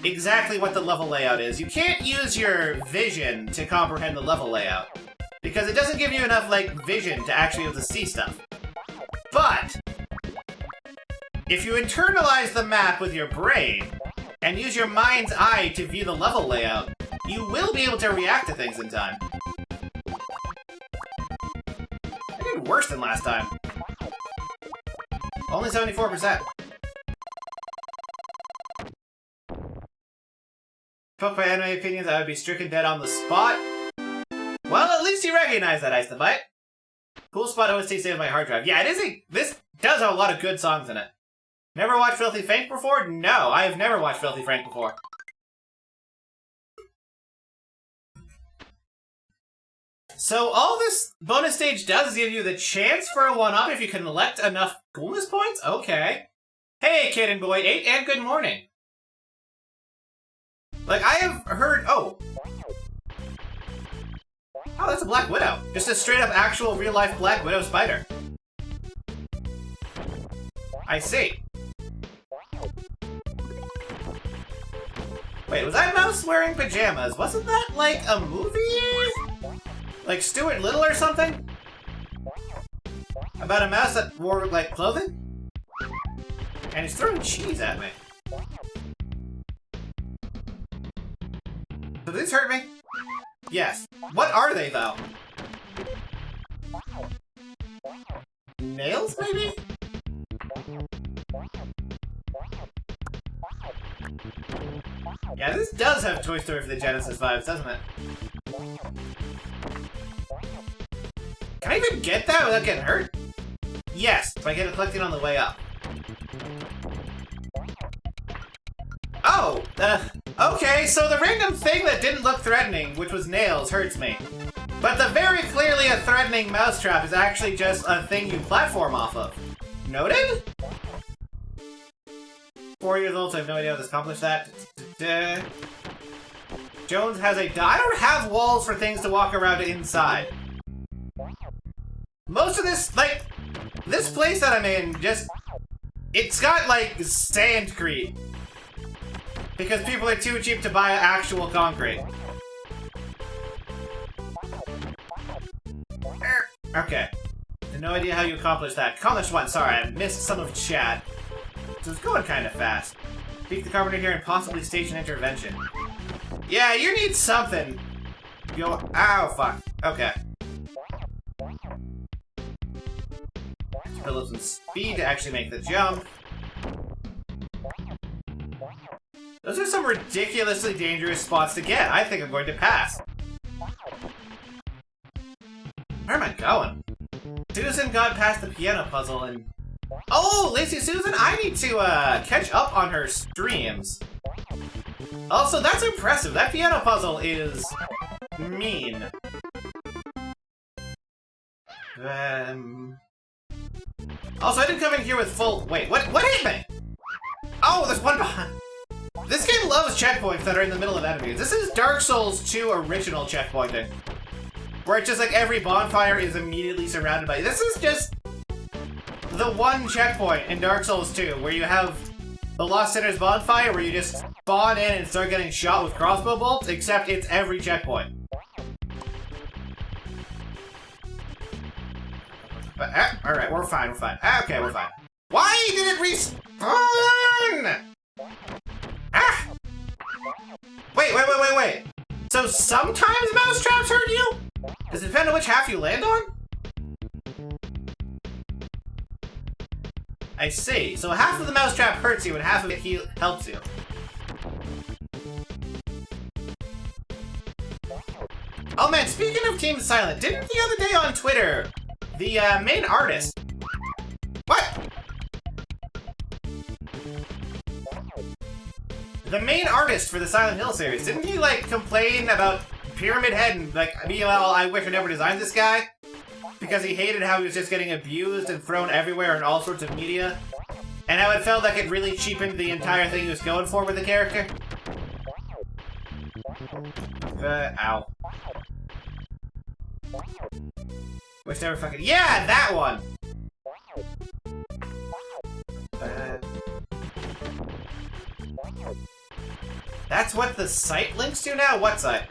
exactly what the level layout is. You can't use your vision to comprehend the level layout, because it doesn't give you enough, like, vision to actually be able to see stuff. But if you internalize the map with your brain, and use your mind's eye to view the level layout, you will be able to react to things in time. I did worse than last time. Only 74%. Poked by anime opinions, I would be stricken dead on the spot. Well, at least you recognize that, Ice the Bite. Cool spot OST saved my hard drive. Yeah, it is this does have a lot of good songs in it. Never watched Filthy Frank before? No, I have never watched Filthy Frank before. So all this bonus stage does is give you the chance for a 1-up if you can collect enough coolness points? Okay. Hey, Kid and Boy 8, and good morning. Like, I have heard... Oh, that's a Black Widow. Just a straight-up actual real-life Black Widow spider. I see. Wait, was that mouse wearing pajamas? Wasn't that like a movie? Like Stuart Little or something? About a mouse that wore like clothing? And he's throwing cheese at me. Do these hurt me? Yes. What are they though? Nails, maybe? Yeah, this does have Toy Story for the Genesis vibes, doesn't it? Can I even get that without getting hurt? Yes, if I get it collected on the way up. Oh! Okay, so the random thing that didn't look threatening, which was nails, hurts me. But the very clearly a threatening mousetrap is actually just a thing you platform off of. Noted? 4 years old, so I have no idea how to accomplish that. Jones has a... I don't have walls for things to walk around inside. Most of this, like... This place that I'm in, just... It's got, like, sandcrete. Because people are too cheap to buy actual concrete. Okay. No idea how you accomplish that. Accomplish one. Sorry, I missed some of chat. So it's going kind of fast. Beat the carpenter here and possibly stage an intervention. Yeah, you need something. Yo, ow, fuck. Okay. Build up some speed to actually make the jump. Those are some ridiculously dangerous spots to get. I think I'm going to pass. Where am I going? Susan got past the piano puzzle and... Oh, Lazy Susan, I need to catch up on her streams. Also, that's impressive. That piano puzzle is mean. Also, I didn't come in here with full... Wait, what hit me? Oh, there's one behind... This game loves checkpoints that are in the middle of enemies. This is Dark Souls 2 original checkpointing. Where it's just like every bonfire is immediately surrounded by... This is just the one checkpoint in Dark Souls 2 where you have the Lost Sinners bonfire where you just spawn in and start getting shot with crossbow bolts, except it's every checkpoint. But, alright, we're fine, we're fine. Okay, we're fine. Why did it respawn? Ah! Wait. So sometimes mousetraps hurt you? Does it depend on which half you land on? I see. So half of the mousetrap hurts you and half of it helps you. Oh man, speaking of Team Silent, didn't the other day on Twitter, the main artist... What? The main artist for the Silent Hill series, didn't he, like, complain about Pyramid Head and, like, be all, I wish I never designed this guy? Because he hated how he was just getting abused and thrown everywhere in all sorts of media? And how it felt like it really cheapened the entire thing he was going for with the character? Ow. Wish never fucking... Yeah, that one! That's what the site links to now? What site?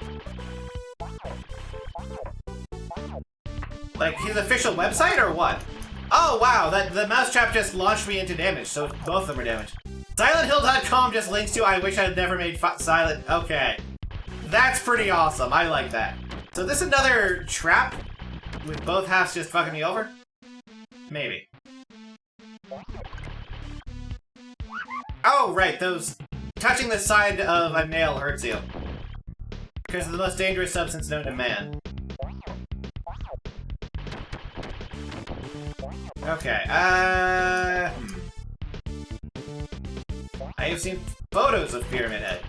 Like, his official website, or what? Oh, wow, the mousetrap just launched me into damage, so both of them are damaged. SilentHill.com just links to I wish I'd never made Silent... Okay. That's pretty awesome, I like that. So this another trap? With both halves just fucking me over? Maybe. Oh, right, those... Touching the side of a nail hurts you. Because it's the most dangerous substance known to man. Okay, I have seen photos of Pyramid Head.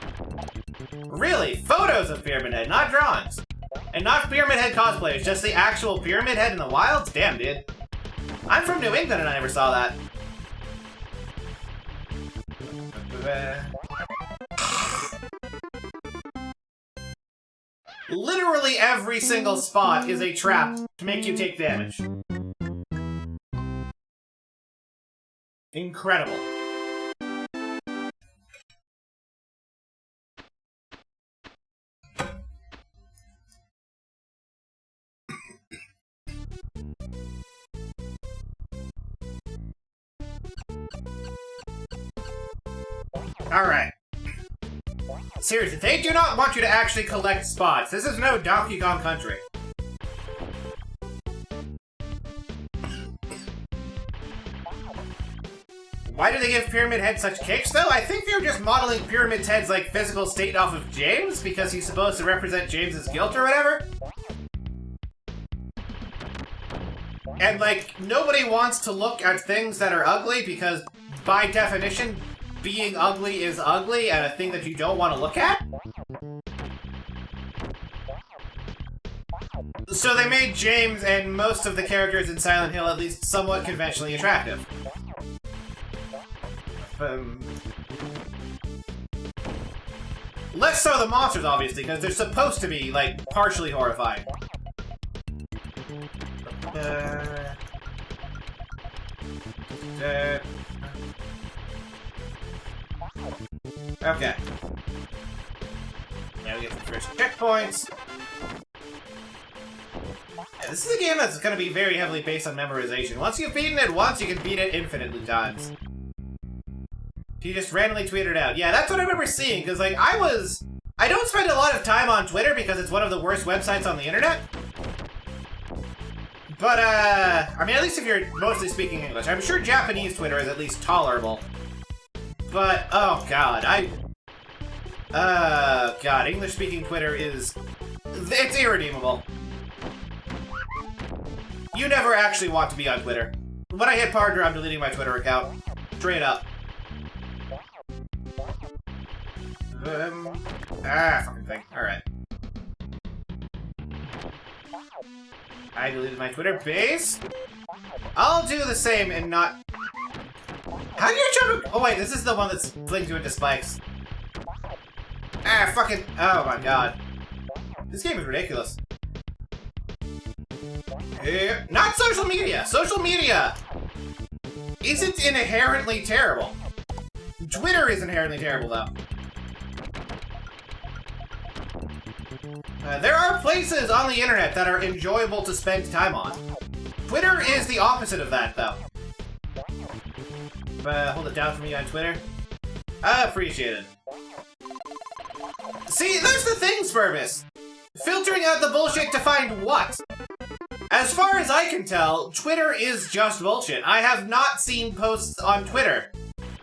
Really? Photos of Pyramid Head, not drawings. And not Pyramid Head cosplayers, just the actual Pyramid Head in the wilds? Damn, dude. I'm from New England and I never saw that. Literally every single spot is a trap to make you take damage. Incredible. Alright. Seriously, they do not want you to actually collect spots. This is no Donkey Kong Country. Why do they give Pyramid Head such kicks, though? I think they're just modeling Pyramid Head's, like, physical state off of James, because he's supposed to represent James's guilt or whatever. And, like, nobody wants to look at things that are ugly, because, by definition, being ugly is ugly, and a thing that you don't want to look at. So they made James and most of the characters in Silent Hill at least somewhat conventionally attractive. Less so the monsters, obviously, because they're supposed to be, like, partially horrifying. Okay. Now we get the first checkpoints. Yeah, this is a game that's going to be very heavily based on memorization. Once you've beaten it once, you can beat it infinitely times. He just randomly tweeted it out. Yeah, that's what I remember seeing, because, like, I don't spend a lot of time on Twitter because it's one of the worst websites on the internet. But, I mean, at least if you're mostly speaking English. I'm sure Japanese Twitter is at least tolerable. But, oh god, god, English-speaking Twitter it's irredeemable. You never actually want to be on Twitter. When I hit partner, I'm deleting my Twitter account. Straight up. Fucking thing. Alright. I deleted my Twitter base. I'll do the same and not... How do you jump? Oh wait, this is the one that's flings you into spikes. Fucking... Oh my god. This game is ridiculous. Not social media! Social media isn't inherently terrible. Twitter is inherently terrible, though. There are places on the internet that are enjoyable to spend time on. Twitter is the opposite of that, though. Hold it down for me on Twitter. Appreciated. See, there's the thing, Spervis. Filtering out the bullshit to find what? As far as I can tell, Twitter is just bullshit. I have not seen posts on Twitter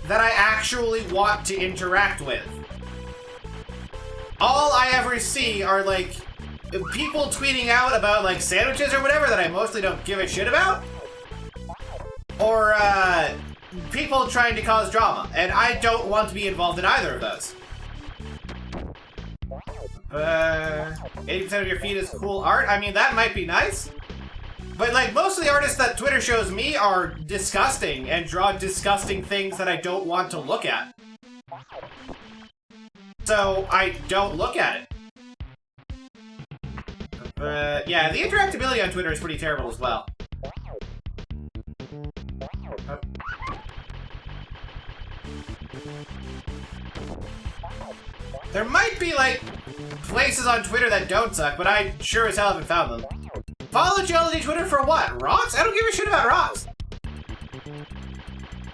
that I actually want to interact with. All I ever see are, like, people tweeting out about, like, sandwiches or whatever that I mostly don't give a shit about. Or, people trying to cause drama. And I don't want to be involved in either of those. 80% of your feed is cool art. I mean, that might be nice. But, like, most of the artists that Twitter shows me are disgusting and draw disgusting things that I don't want to look at. So, I don't look at it. Yeah, the interactability on Twitter is pretty terrible as well. There might be, like, places on Twitter that don't suck, but I sure as hell haven't found them. Follow Geology Twitter for what? Rocks? I don't give a shit about rocks.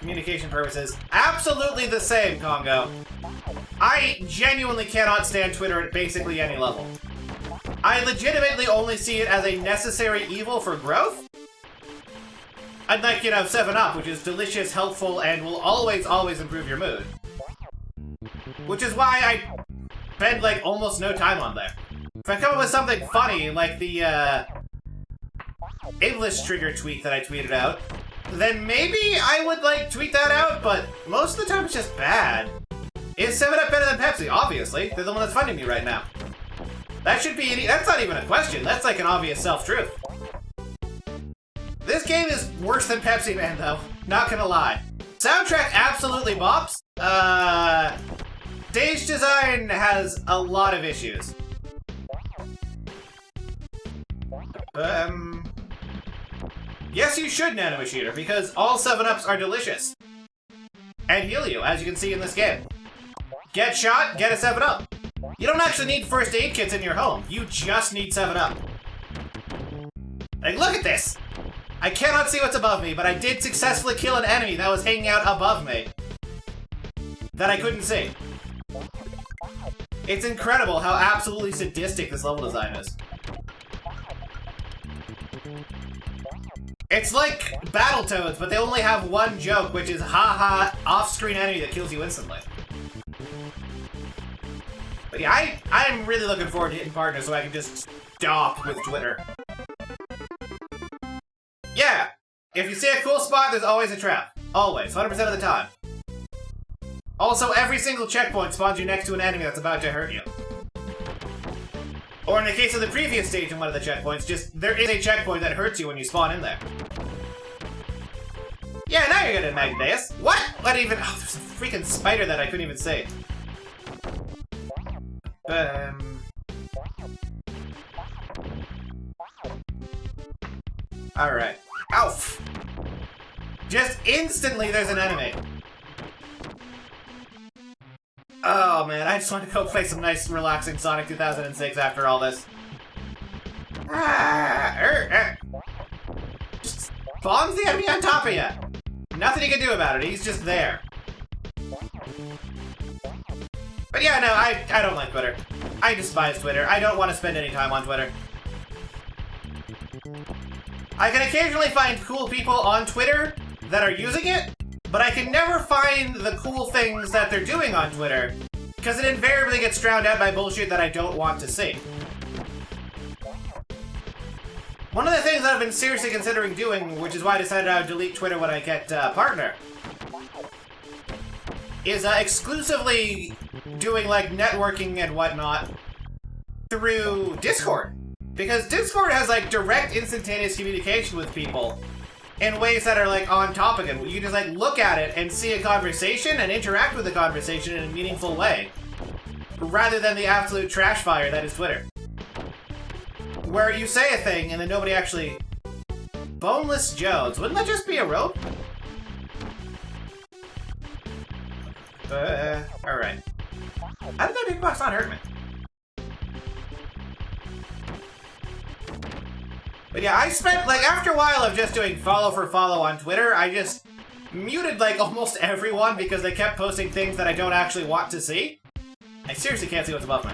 Communication purposes. Absolutely the same, Congo. I genuinely cannot stand Twitter at basically any level. I legitimately only see it as a necessary evil for growth. Unlike, you know, 7-Up, which is delicious, helpful, and will always, always improve your mood. Which is why I spend, like, almost no time on there. If I come up with something funny, like the, English trigger tweet that I tweeted out, then maybe I would, like, tweet that out, but most of the time it's just bad. Is 7-Up better than Pepsi? Obviously. They're the one that's funding me right now. That should be... That's not even a question. That's like an obvious self-truth. This game is worse than Pepsi Man, though. Not gonna lie. Soundtrack absolutely bops. Stage design has a lot of issues. Yes, you should, Nano Machiner, because all 7-Ups are delicious. And heal you, as you can see in this game. Get shot, get a 7-Up. You don't actually need first aid kits in your home. You just need 7-Up. Like, look at this! I cannot see what's above me, but I did successfully kill an enemy that was hanging out above me. that I couldn't see. It's incredible how absolutely sadistic this level design is. It's like Battletoads, but they only have one joke, which is haha, off-screen enemy that kills you instantly. But yeah, I'm really looking forward to hitting partners so I can just stop with Twitter. Yeah! If you see a cool spot, there's always a trap. Always, 100% of the time. Also, every single checkpoint spawns you next to an enemy that's about to hurt you. Or in the case of the previous stage in one of the checkpoints, just there is a checkpoint that hurts you when you spawn in there. Yeah, now you're good at Magneus. What? What even? Oh, there's a freaking spider that I couldn't even see. Alright. Ow! Just instantly there's an enemy. Oh man, I just want to go play some nice, relaxing Sonic 2006 after all this. Just spawns the enemy on top of you. Nothing you can do about it, he's just there. But yeah, no, I don't like Twitter. I despise Twitter. I don't want to spend any time on Twitter. I can occasionally find cool people on Twitter that are using it, but I can never find the cool things that they're doing on Twitter, because it invariably gets drowned out by bullshit that I don't want to see. One of the things that I've been seriously considering doing, which is why I decided I would delete Twitter when I get partner, is exclusively doing like networking and whatnot through Discord. Because Discord has like direct instantaneous communication with people in ways that are like on topic, and you can just like look at it and see a conversation and interact with the conversation in a meaningful way, rather than the absolute trash fire that is Twitter, where you say a thing and then nobody actually... Boneless Jones, wouldn't that just be a rope? Alright. How did that big box not hurt me? But yeah, I spent, like, after a while of just doing follow for follow on Twitter, I just muted, like, almost everyone because they kept posting things that I don't actually want to see. I seriously can't see what's above me.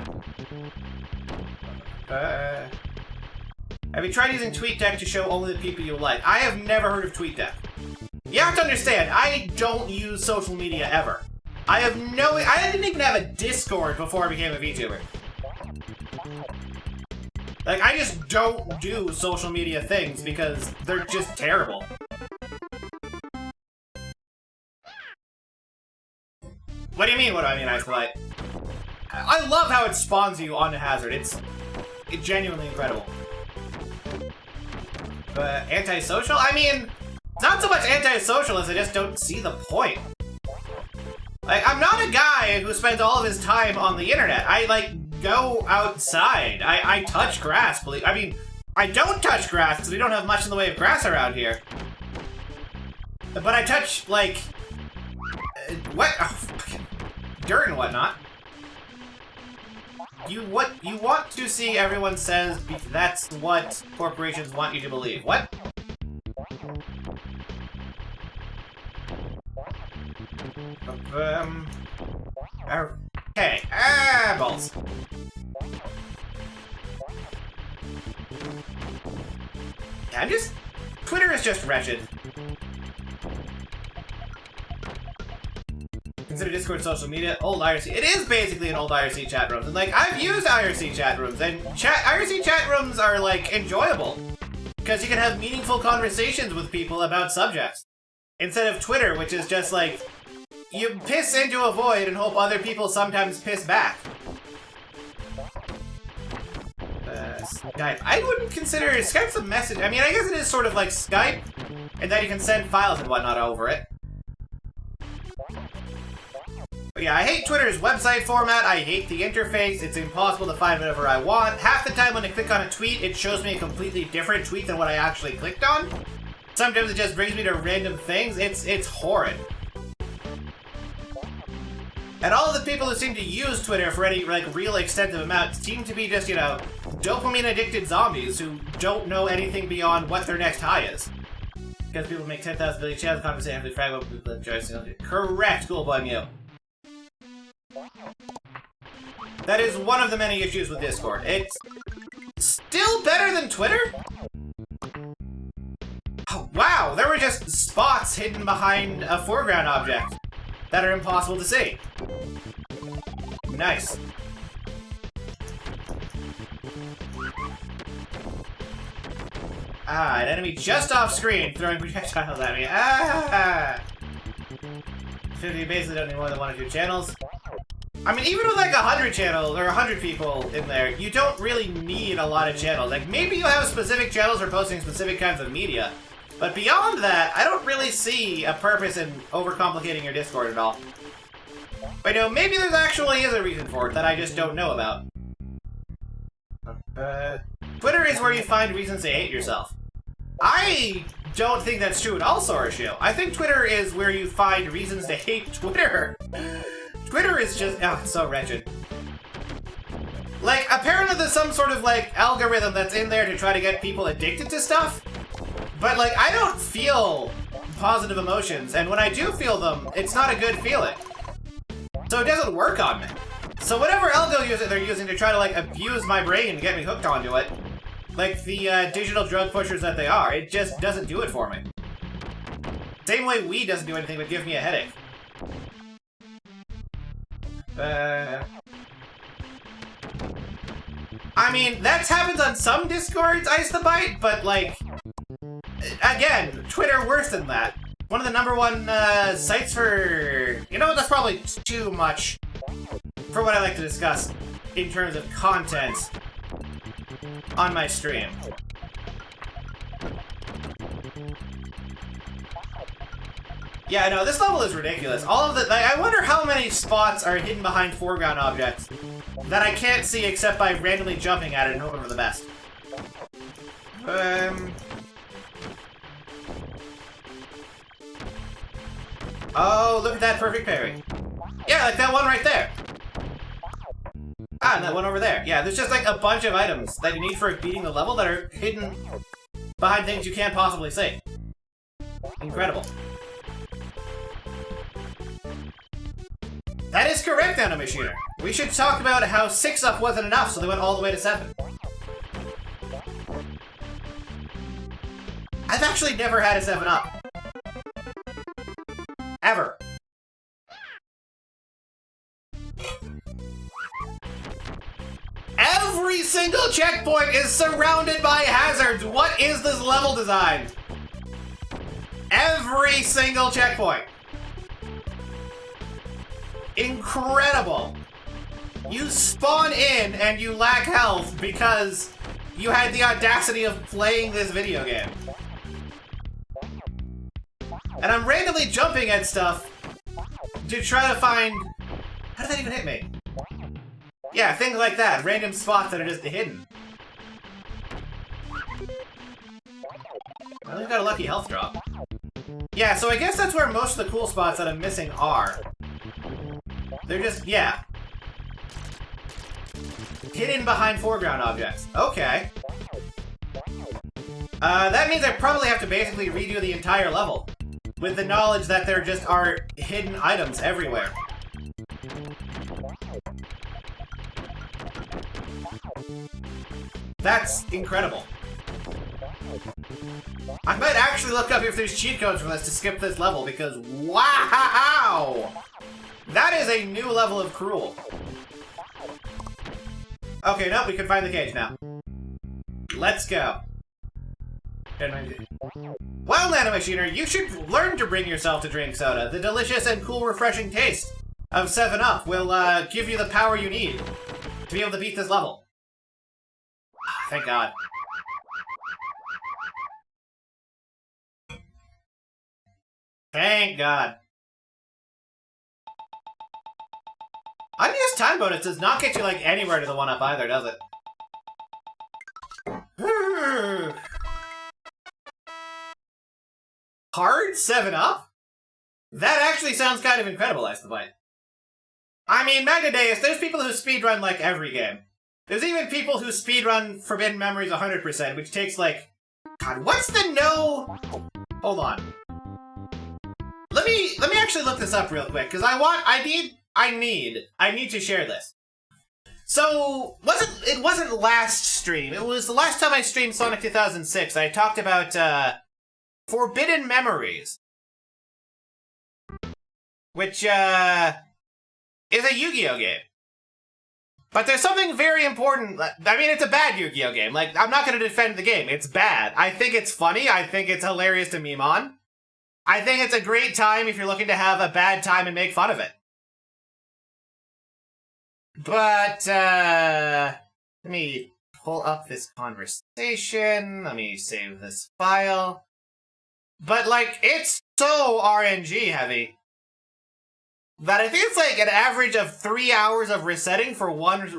Have you tried using TweetDeck to show only the people you like? I have never heard of TweetDeck. You have to understand, I don't use social media ever. I didn't even have a Discord before I became a VTuber. Like, I just don't do social media things because they're just terrible. What do you mean, what do I mean, Isolite? I love how it spawns you on a hazard. It's genuinely incredible. But antisocial? I mean, it's not so much antisocial as I just don't see the point. Like, I'm not a guy who spends all of his time on the internet. I, like, go outside. I touch grass, I mean, I don't touch grass because we don't have much in the way of grass around here. But I touch, like, dirt and whatnot. You want to see everyone says that's what corporations want you to believe. What? Okay. Balls. Yeah, Twitter is just wretched. Consider Discord social media. Old IRC. It is basically an old IRC chat rooms. And, like, I've used IRC chat rooms, and IRC chat rooms are, like, enjoyable. Because you can have meaningful conversations with people about subjects. Instead of Twitter, which is just, like, you piss into a void and hope other people sometimes piss back. Skype. I wouldn't consider Skype's a message. I mean, I guess it is sort of like Skype, and that you can send files and whatnot over it. But yeah, I hate Twitter's website format. I hate the interface. It's impossible to find whatever I want. Half the time when I click on a tweet, it shows me a completely different tweet than what I actually clicked on. Sometimes it just brings me to random things. It's horrid. And all of the people who seem to use Twitter for any, like, real extensive amount seem to be just, you know, dopamine-addicted zombies who don't know anything beyond what their next high is. Because people make 10,000 billion channels, conversation, fragment, people enjoy. Correct, cool boy Mew. That is one of the many issues with Discord. It's still better than Twitter? Oh, wow, there were just spots hidden behind a foreground object that are impossible to see. Nice. Ah, an enemy just off screen throwing projectiles at me. Ah! 50 basically don't need more than 1 or 2 channels. I mean, even with like 100 channels or 100 people in there, you don't really need a lot of channels. Like, maybe you have specific channels for posting specific kinds of media. But beyond that, I don't really see a purpose in overcomplicating your Discord at all. But, you know, maybe there actually is a reason for it that I just don't know about. Twitter is where you find reasons to hate yourself. I don't think that's true at all, Soroshu. I think Twitter is where you find reasons to hate Twitter. Twitter is just... oh, it's so wretched. Like, apparently there's some sort of, like, algorithm that's in there to try to get people addicted to stuff. But, like, I don't feel positive emotions, and when I do feel them, it's not a good feeling. So it doesn't work on me. So whatever algo they're using to try to, like, abuse my brain and get me hooked onto it, like the digital drug pushers that they are, it just doesn't do it for me. Same way weed doesn't do anything but give me a headache. I mean, that happens on some Discords, Ice the Bite, but, like, again, Twitter worse than that. One of the #1 sites for... you know what, that's probably too much for what I like to discuss in terms of content on my stream. Yeah, no, this level is ridiculous. All of the... like, I wonder how many spots are hidden behind foreground objects that I can't see except by randomly jumping at it and hoping for the best. Oh, look at that perfect parry. Yeah, like that one right there. Ah, and that one over there. Yeah, there's just like a bunch of items that you need for beating the level that are hidden behind things you can't possibly see. Incredible. That is correct, Anime Shooter. We should talk about how 6-up wasn't enough, so they went all the way to 7. I've actually never had a 7-up. Ever. Every single checkpoint is surrounded by hazards! What is this level design? Every single checkpoint. Incredible. You spawn in and you lack health because you had the audacity of playing this video game. And I'm randomly jumping at stuff to try to find... how did that even hit me? Yeah, things like that. Random spots that are just hidden. Well, we've got a lucky health drop. Yeah, so I guess that's where most of the cool spots that I'm missing are. They're just, yeah. Hidden behind foreground objects. Okay. That means I probably have to basically redo the entire level. With the knowledge that there just are hidden items everywhere. That's incredible. I might actually look up if there's cheat codes for this to skip this level, because wow! That is a new level of cruel. Okay, nope, we can find the cage now. Let's go. Well, Nanomachiner, you should learn to bring yourself to drink soda. The delicious and cool, refreshing taste of 7-Up will give you the power you need to be able to beat this level. Thank God. Thank God. Unused time bonus does not get you, like, anywhere to the 1-up either, does it? Hard 7-Up? That actually sounds kind of incredible, Ice the Bite. I mean, Magnadeus, there's people who speedrun, like, every game. There's even people who speedrun Forbidden Memories 100%, which takes, like... God, what's the no... Hold on. Let me actually look this up real quick, because I need I need to share this. So, it wasn't last stream. It was the last time I streamed Sonic 2006. I talked about, Forbidden Memories. Which, is a Yu-Gi-Oh! Game. But there's something very important. I mean, it's a bad Yu-Gi-Oh! Game. Like, I'm not gonna defend the game. It's bad. I think it's funny. I think it's hilarious to meme on. I think it's a great time if you're looking to have a bad time and make fun of it. But, let me pull up this conversation. Let me save this file. But, like, it's so RNG heavy that I think it's like an average of 3 hours of resetting for 1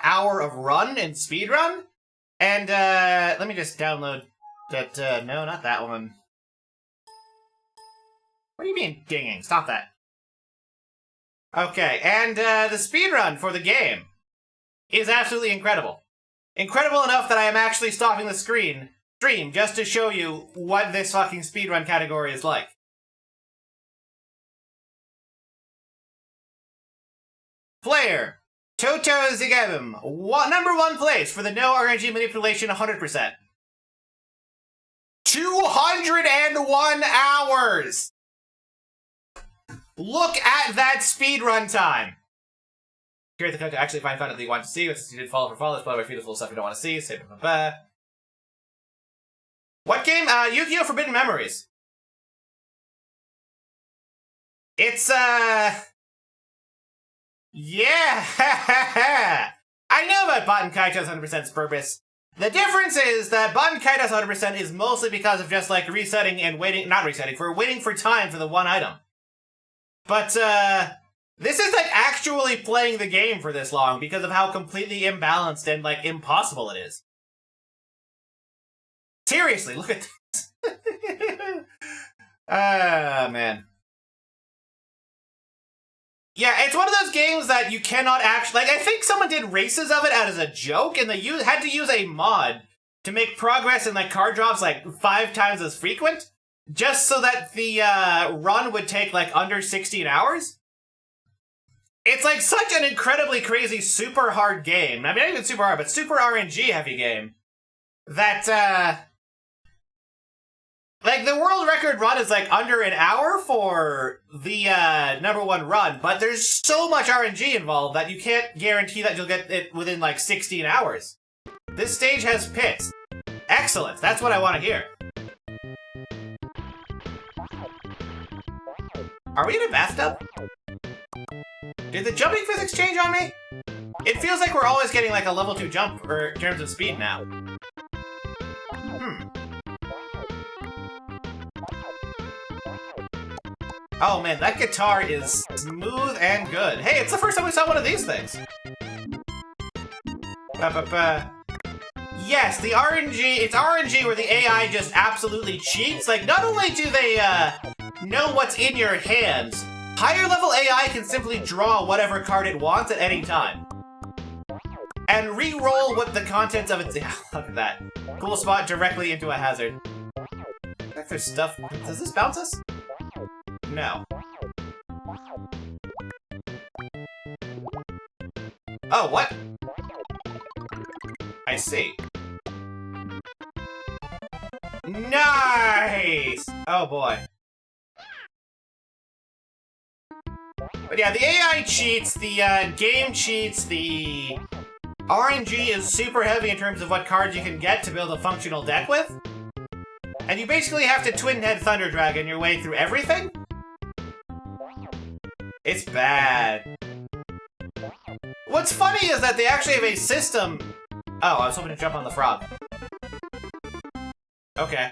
hour of run and speedrun. And, let me just download that, no, not that one. What do you mean, dinging? Stop that. Okay, and, the speedrun for the game is absolutely incredible. Incredible enough that I am actually stopping the stream just to show you what this fucking speedrun category is like. Player, Toto Zigabim, number 1 place for the no RNG manipulation 100%. 201 hours! Look at that speedrun time! Create the code to actually find content that you want to see. Since you did follow for followers, play by beautiful stuff you don't want to see. Save it. What game? Yu-Gi-Oh! Forbidden Memories. It's, yeah! I know about Bot Kaito's 100%'s purpose. The difference is that Bot Kaito's 100% is mostly because of just, like, resetting and waiting for time for the one item. But, this is, like, actually playing the game for this long because of how completely imbalanced and, like, impossible it is. Seriously, look at this. Man. Yeah, it's one of those games that you cannot actually... Like, I think someone did races of it as a joke, and they had to use a mod to make progress in, like, card drops, like, 5 times as frequent, just so that the, run would take, like, under 16 hours. It's, like, such an incredibly crazy, super hard game. I mean, not even super hard, but super RNG-heavy game. That, like, the world record run is, like, under an hour for the, number 1 run, but there's so much RNG involved that you can't guarantee that you'll get it within, like, 16 hours. This stage has pits. Excellent. That's what I want to hear. Are we in a bathtub? Did the jumping physics change on me? It feels like we're always getting, like, a level 2 jump in terms of speed now. Oh man, that guitar is smooth and good. Hey, it's the first time we saw one of these things. Yes, the RNG, it's RNG where the AI just absolutely cheats. Like, not only do they, know what's in your hands, higher level AI can simply draw whatever card it wants at any time. And re-roll what the contents of its... Look at that. Cool spot directly into a hazard. If there's stuff... Does this bounce us? No. Oh, what? I see. Nice! Oh boy. But yeah, the AI cheats, the game cheats, the RNG is super heavy in terms of what cards you can get to build a functional deck with. And you basically have to Twin-Head Thunder Dragon your way through everything. It's bad. What's funny is that they actually have a system... Oh, I was hoping to jump on the frog. Okay.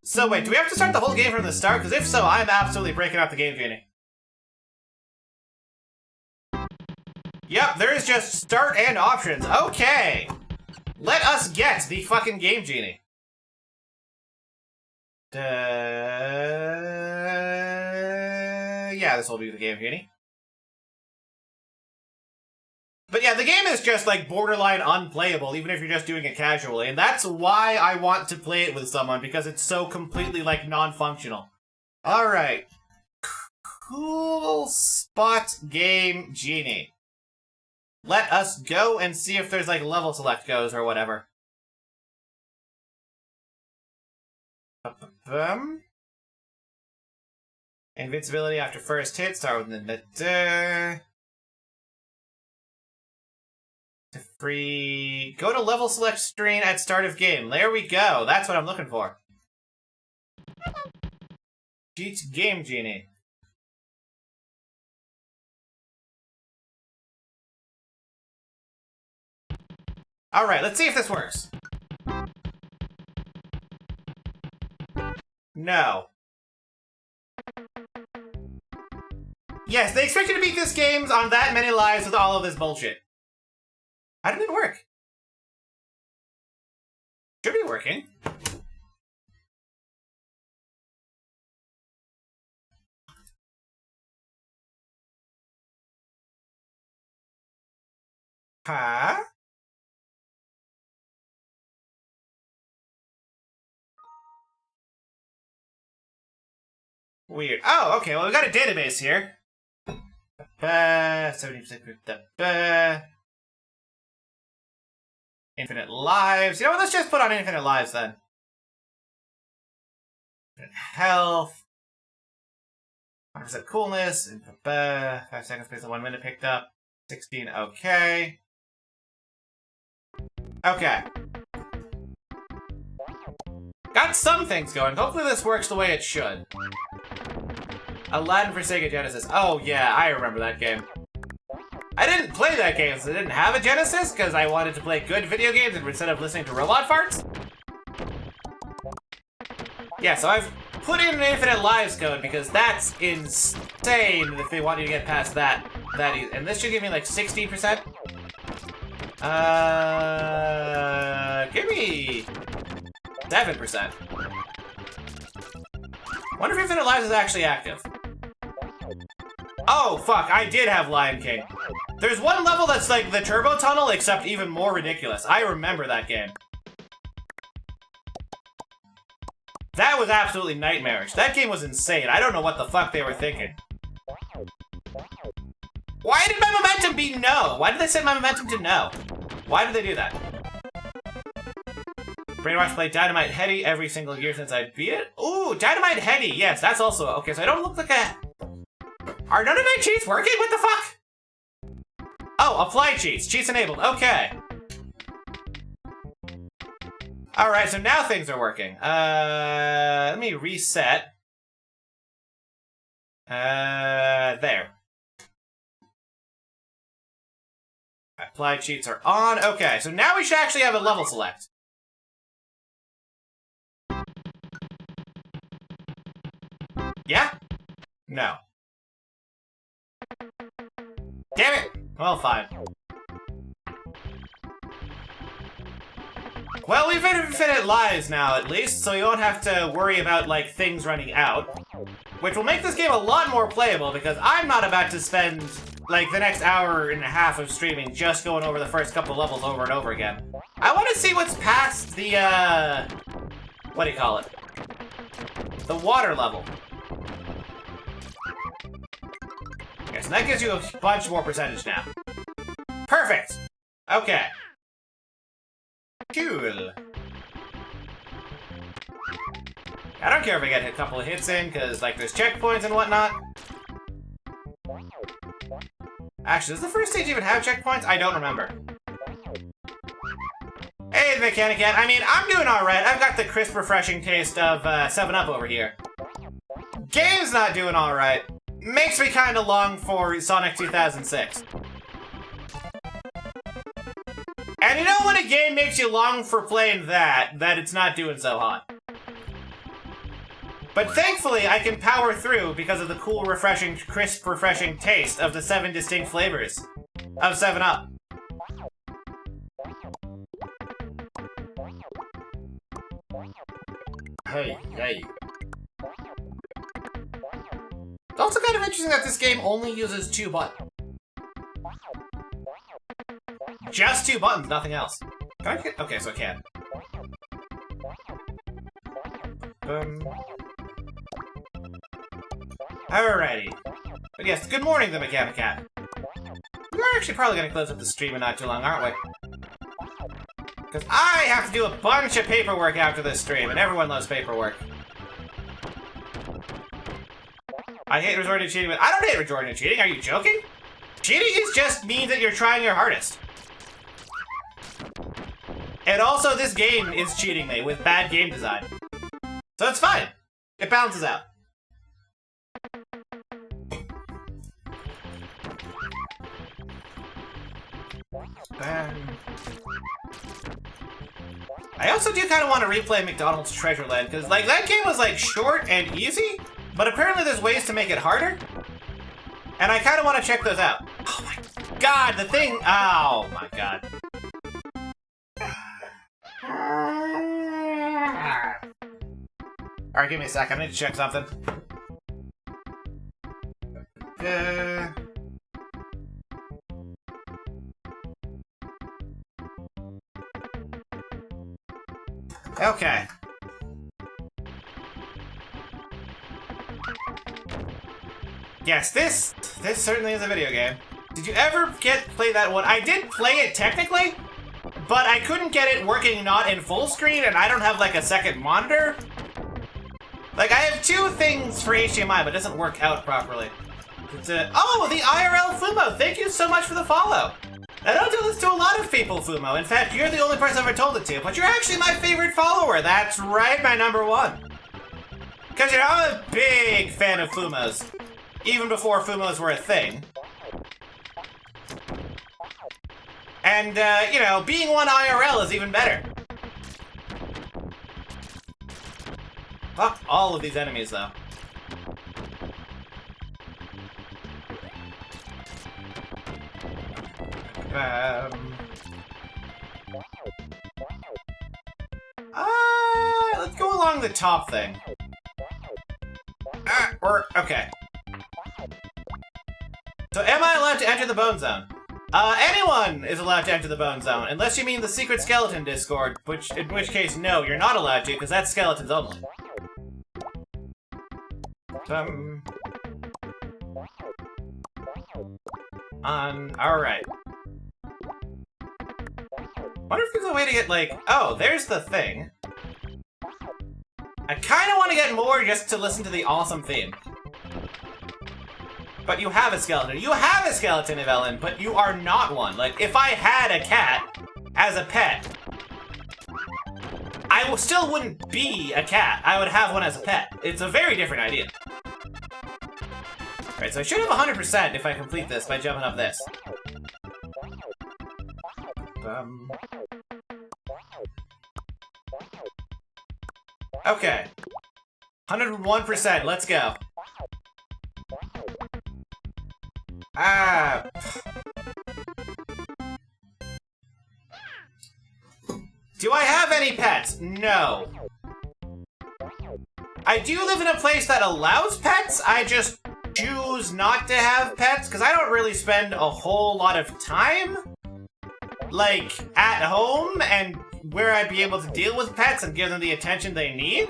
So wait, do we have to start the whole game from the start? Because if so, I'm absolutely breaking out the Game Genie. Yep, there is just start and options. Okay! Let us get the fucking Game Genie. Yeah, this will be the Game Genie. But yeah, the game is just, like, borderline unplayable, even if you're just doing it casually. And that's why I want to play it with someone, because it's so completely, like, non-functional. Alright. Cool Spot Game Genie. Let us go and see if there's like level select goes or whatever. Invincibility after first hit. Start with the to free. Go to level select screen at start of game. There we go. That's what I'm looking for. Cheat Game Genie. Alright, let's see if this works. No. Yes, they expect you to beat this game on that many lives with all of this bullshit. How did it work? Should be working. Huh? Weird. Oh, okay, well, we got a database here. 70%. Infinite lives. You know what? Let's just put on infinite lives then. Infinite health. 100% coolness. 5 seconds based on 1 minute picked up. 16. Okay. Okay. Got some things going. Hopefully this works the way it should. Aladdin for Sega Genesis. Oh yeah, I remember that game. I didn't play that game because I didn't have a Genesis, because I wanted to play good video games instead of listening to robot farts. Yeah, so I've put in an infinite lives code because that's insane if they want you to get past that easy. And this should give me like 60%. Give me 7%. Wonder if infinite lives is actually active. Oh, fuck, I did have Lion King. There's one level that's like the Turbo Tunnel, except even more ridiculous. I remember that game. That was absolutely nightmarish. That game was insane. I don't know what the fuck they were thinking. Why did my momentum be no? Why did they set my momentum to no? Why did they do that? Brainwash played Dynamite Heady every single year since I beat it. Ooh, Dynamite Heady. Yes, that's also... Okay, so I don't look like a... Are none of my cheats working? What the fuck? Oh, apply cheats. Cheats enabled. Okay. Alright, so now things are working. Let me reset. There. Apply cheats are on. Okay, so now we should actually have a level select. Yeah? No. Damn it! Well, fine. Well, we've hit infinite lives now, at least, so you won't have to worry about, like, things running out. Which will make this game a lot more playable, because I'm not about to spend, like, the next hour and a half of streaming just going over the first couple levels over and over again. I want to see what's past the, what do you call it? The water level. Okay, so that gives you a bunch more percentage now. Perfect! Okay. Cool. I don't care if I get a couple of hits in, because, like, there's checkpoints and whatnot. Actually, does the first stage even have checkpoints? I don't remember. Hey, the mechanic cat. I mean, I'm doing alright. I've got the crisp, refreshing taste of 7-Up over here. Game's not doing alright. Makes me kind of long for Sonic 2006. And you know when a game makes you long for playing that it's not doing so hot. But thankfully, I can power through because of the cool, refreshing, crisp, refreshing taste of the 7 distinct flavors of 7-Up. Hey, hey. It's also kind of interesting that this game only uses 2 buttons. Just 2 buttons, nothing else. Can I get... Okay, so I can. Alrighty. But yes, good morning, the Mechanic Cat. We're actually probably going to close up the stream in not too long, aren't we? Because I have to do a bunch of paperwork after this stream, and everyone loves paperwork. I hate resorting to cheating, but I don't hate resorting to cheating. Are you joking? Cheating is just means that you're trying your hardest. And also, this game is cheating me with bad game design. So it's fine. It balances out. I also do kind of want to replay McDonald's Treasure Land, because like that game was like short and easy, but apparently there's ways to make it harder. And I kind of want to check those out. Oh my god, the thing... Oh my god. Alright, give me a sec. I need to check something. Okay. Yes, this certainly is a video game. Did you ever play that one? I did play it technically, but I couldn't get it working not in full screen, and I don't have like a second monitor. Like I have two things for HDMI, but it doesn't work out properly. It's oh, the IRL Fumo! Thank you so much for the follow. I don't do this to a lot of people, Fumo. In fact, you're the only person I've ever told it to, but you're actually my favorite follower. That's right, my #1. Because you know, I'm a big fan of Fumos. Even before Fumos were a thing. And, you know, being one IRL is even better. Fuck all of these enemies, though. Let's go along the top thing. Okay. So am I allowed to enter the Bone Zone? Anyone is allowed to enter the Bone Zone, unless you mean the Secret Skeleton Discord, in which case, no, you're not allowed to, because that's skeletons only. Alright. Wonder if there's a way to get, like... Oh, there's the thing. I kind of want to get more just to listen to the awesome theme. But you have a skeleton. You have a skeleton, Evelyn, but you are not one. Like, if I had a cat as a pet, I still wouldn't be a cat. I would have one as a pet. It's a very different idea. Alright, so I should have 100% if I complete this by jumping up this. Okay. 101%, let's go. Do I have any pets? No. I do live in a place that allows pets, I just choose not to have pets, because I don't really spend a whole lot of time, like, at home, and where I'd be able to deal with pets and give them the attention they need.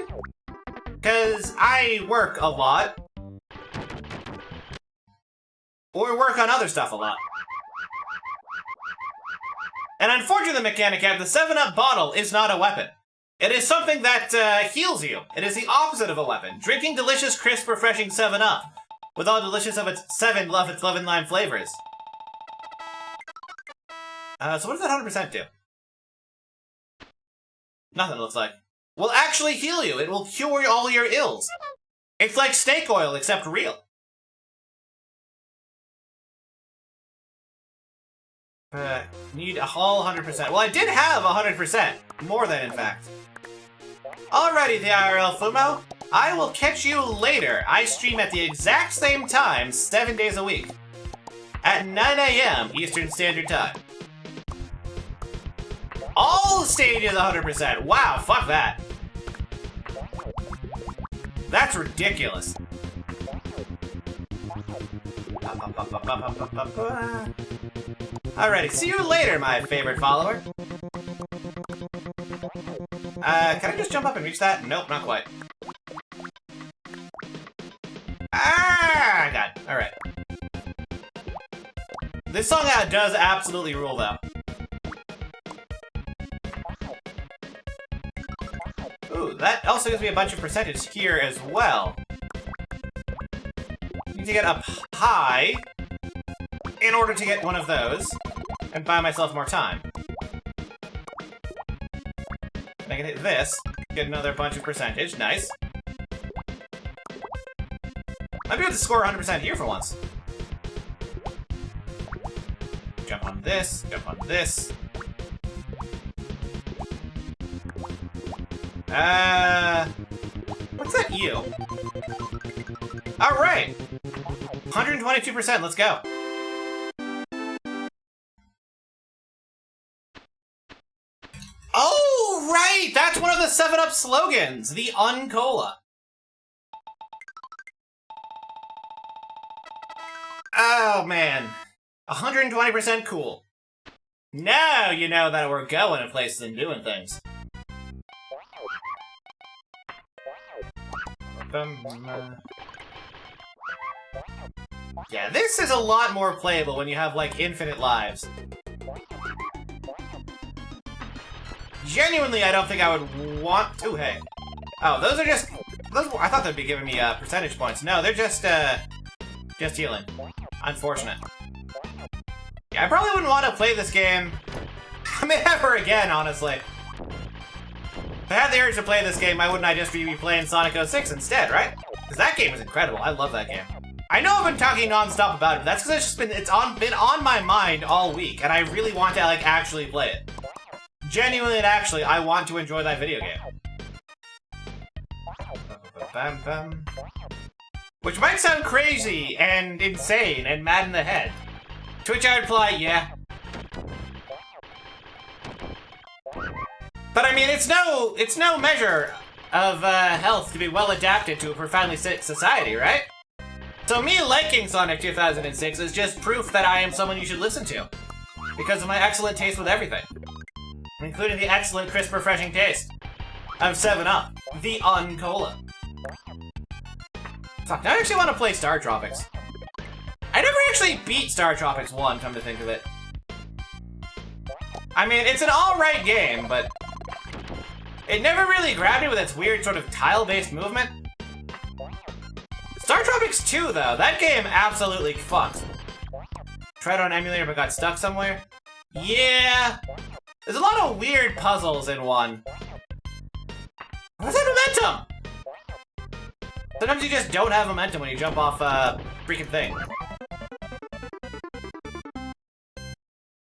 Because I work a lot. Or work on other stuff a lot. And unfortunately, Mechanic Cat, the 7-Up bottle is not a weapon. It is something that heals you. It is the opposite of a weapon. Drinking delicious, crisp, refreshing 7-Up. With all delicious of its 11 lime flavors. So what does that 100% do? Nothing, it looks like. Will actually heal you. It will cure all your ills. It's like snake oil, except real. Need a whole 100%. Well, I did have 100%. More than, in fact. Alrighty, the IRL Fumo. I will catch you later. I stream at the exact same time, 7 days a week. At 9 AM Eastern Standard Time. All stages 100%. Wow, fuck that. That's ridiculous. Alrighty, see you later, my favorite follower. Can I just jump up and reach that? Nope, not quite. Ah, God. Alright. This song does absolutely rule, though. Ooh, that also gives me a bunch of percentage here as well. Need to get up high in order to get one of those and buy myself more time. And I can hit this, get another bunch of percentage. Nice. I'd be able to score 100% here for once. Jump on this, jump on this. What's that you? Alright! 122%, let's go. Oh, right! That's one of the 7-Up slogans, the Uncola. Oh, man. 120% cool. Now you know that we're going to places and doing things. Yeah, this is a lot more playable when you have, like, infinite lives. Genuinely, I don't think I would want... Ooh, hey. Oh, those are just... I thought they'd be giving me percentage points. No, they're just healing. Unfortunate. Yeah, I probably wouldn't want to play this game... I mean, ever again, honestly. If I had the urge to play this game, why wouldn't I just be playing Sonic 06 instead, right? Because that game is incredible. I love that game. I know I've been talking non-stop about it, but that's because it's been on my mind all week, and I really want to, like, actually play it. Genuinely and actually, I want to enjoy that video game. Which might sound crazy and insane and mad in the head. To which I would reply, yeah. But I mean, it's no measure of health to be well adapted to a profoundly sick society, right? So me liking Sonic 2006 is just proof that I am someone you should listen to. Because of my excellent taste with everything. Including the excellent, crisp, refreshing taste of 7-Up, the Uncola. Fuck, now I actually want to play Star Tropics. I never actually beat Star Tropics 1, come to think of it. I mean, it's an alright game, but it never really grabbed me with its weird sort of tile-based movement. Star Tropics 2, though, that game absolutely fucks. Tried on emulator but got stuck somewhere. Yeah, there's a lot of weird puzzles in one. Where's that momentum? Sometimes you just don't have momentum when you jump off a freaking thing.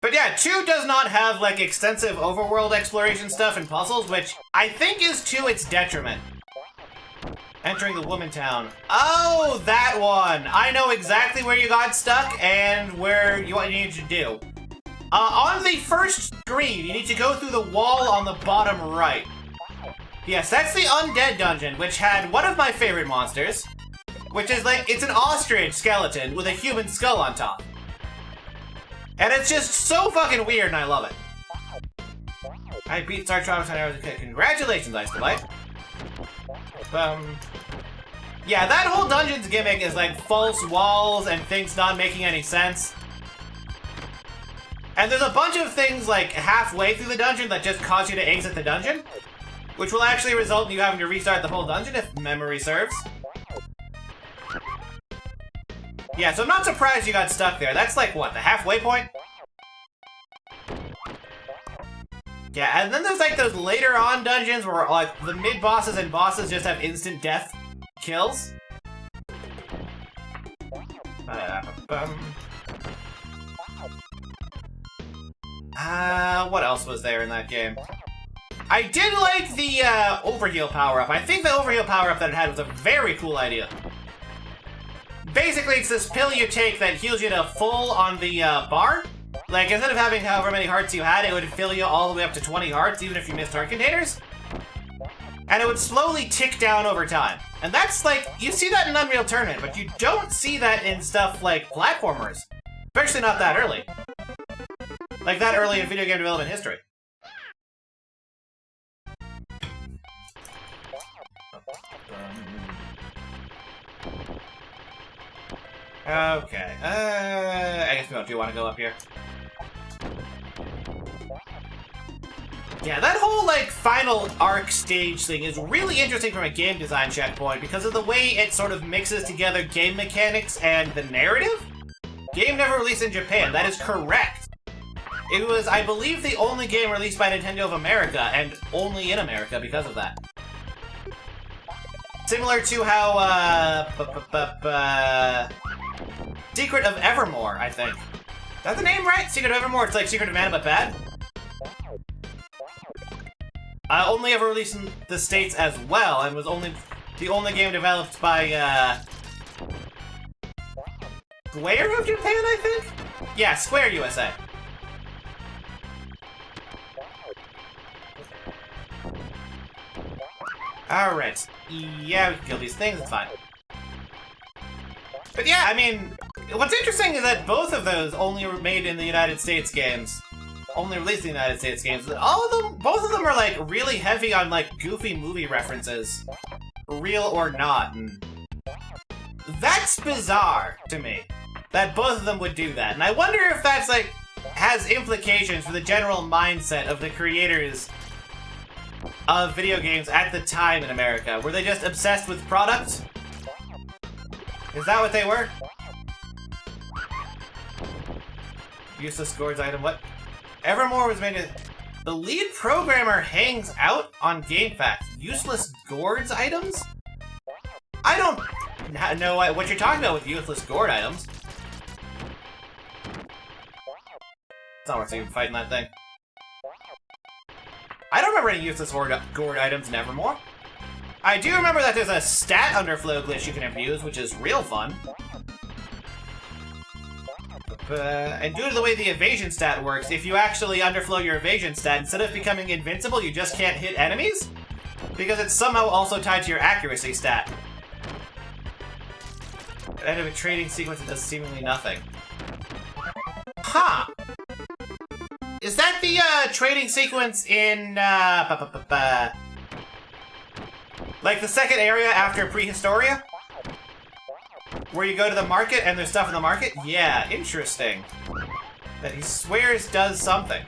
But yeah, 2 does not have, like, extensive overworld exploration stuff and puzzles, which I think is to its detriment. Entering the Woman Town. Oh, that one! I know exactly where you got stuck and what you need to do. On the first screen, you need to go through the wall on the bottom right. Yes, that's the Undead Dungeon, which had one of my favorite monsters, which is like, it's an ostrich skeleton with a human skull on top. And it's just so fucking weird, and I love it. I beat Star Tropics when I was a kid. Congratulations, Ice Delight. Yeah, that whole dungeon's gimmick is like false walls and things not making any sense. And there's a bunch of things like halfway through the dungeon that just cause you to exit the dungeon, which will actually result in you having to restart the whole dungeon if memory serves. Yeah, so I'm not surprised you got stuck there. That's like, what, the halfway point? Yeah, and then there's like those later on dungeons where like the mid-bosses and bosses just have instant death kills. What else was there in that game? I did like the overheal power-up. I think the overheal power-up that it had was a very cool idea. Basically, it's this pill you take that heals you to full on the bar. Like, instead of having however many hearts you had, it would fill you all the way up to 20 hearts, even if you missed heart containers. And it would slowly tick down over time. And that's like, you see that in Unreal Tournament, but you don't see that in stuff like platformers. Especially not that early. Like that early in video game development history. Okay. I guess we do want to go up here. Yeah, that whole, like, final arc stage thing is really interesting from a game design checkpoint because of the way it sort of mixes together game mechanics and the narrative. Game never released in Japan, that is correct. It was, I believe, the only game released by Nintendo of America, and only in America because of that. Similar to how, Secret of Evermore, I think. Is that the name, right? Secret of Evermore, it's like Secret of Mana, but bad? Only ever released in the States as well, and was only the only game developed by, Square of Japan, I think? Yeah, Square USA. Alright. Yeah, we can kill these things, it's fine. But yeah, I mean, what's interesting is that both of those only were made in the United States games. Only released in the United States games. Both of them are like really heavy on like goofy movie references. Real or not. And that's bizarre to me. That both of them would do that. And I wonder if that's like, has implications for the general mindset of the creators of video games at the time in America. Were they just obsessed with product? Is that what they were? Useless Gourds item, what? Evermore was made to... The lead programmer hangs out on GameFAQs. Useless Gourds items? I don't know what you're talking about with useless gourd items. It's not worth even fighting that thing. I don't remember any useless gourd items in Evermore. I do remember that there's a stat underflow glitch you can abuse, which is real fun. And due to the way the evasion stat works, if you actually underflow your evasion stat, instead of becoming invincible, you just can't hit enemies? Because it's somehow also tied to your accuracy stat. At the end of a trading sequence, it does seemingly nothing. Huh! Is that the, trading sequence in, like the second area after Prehistoria? Where you go to the market and there's stuff in the market? Yeah, interesting. That he swears does something.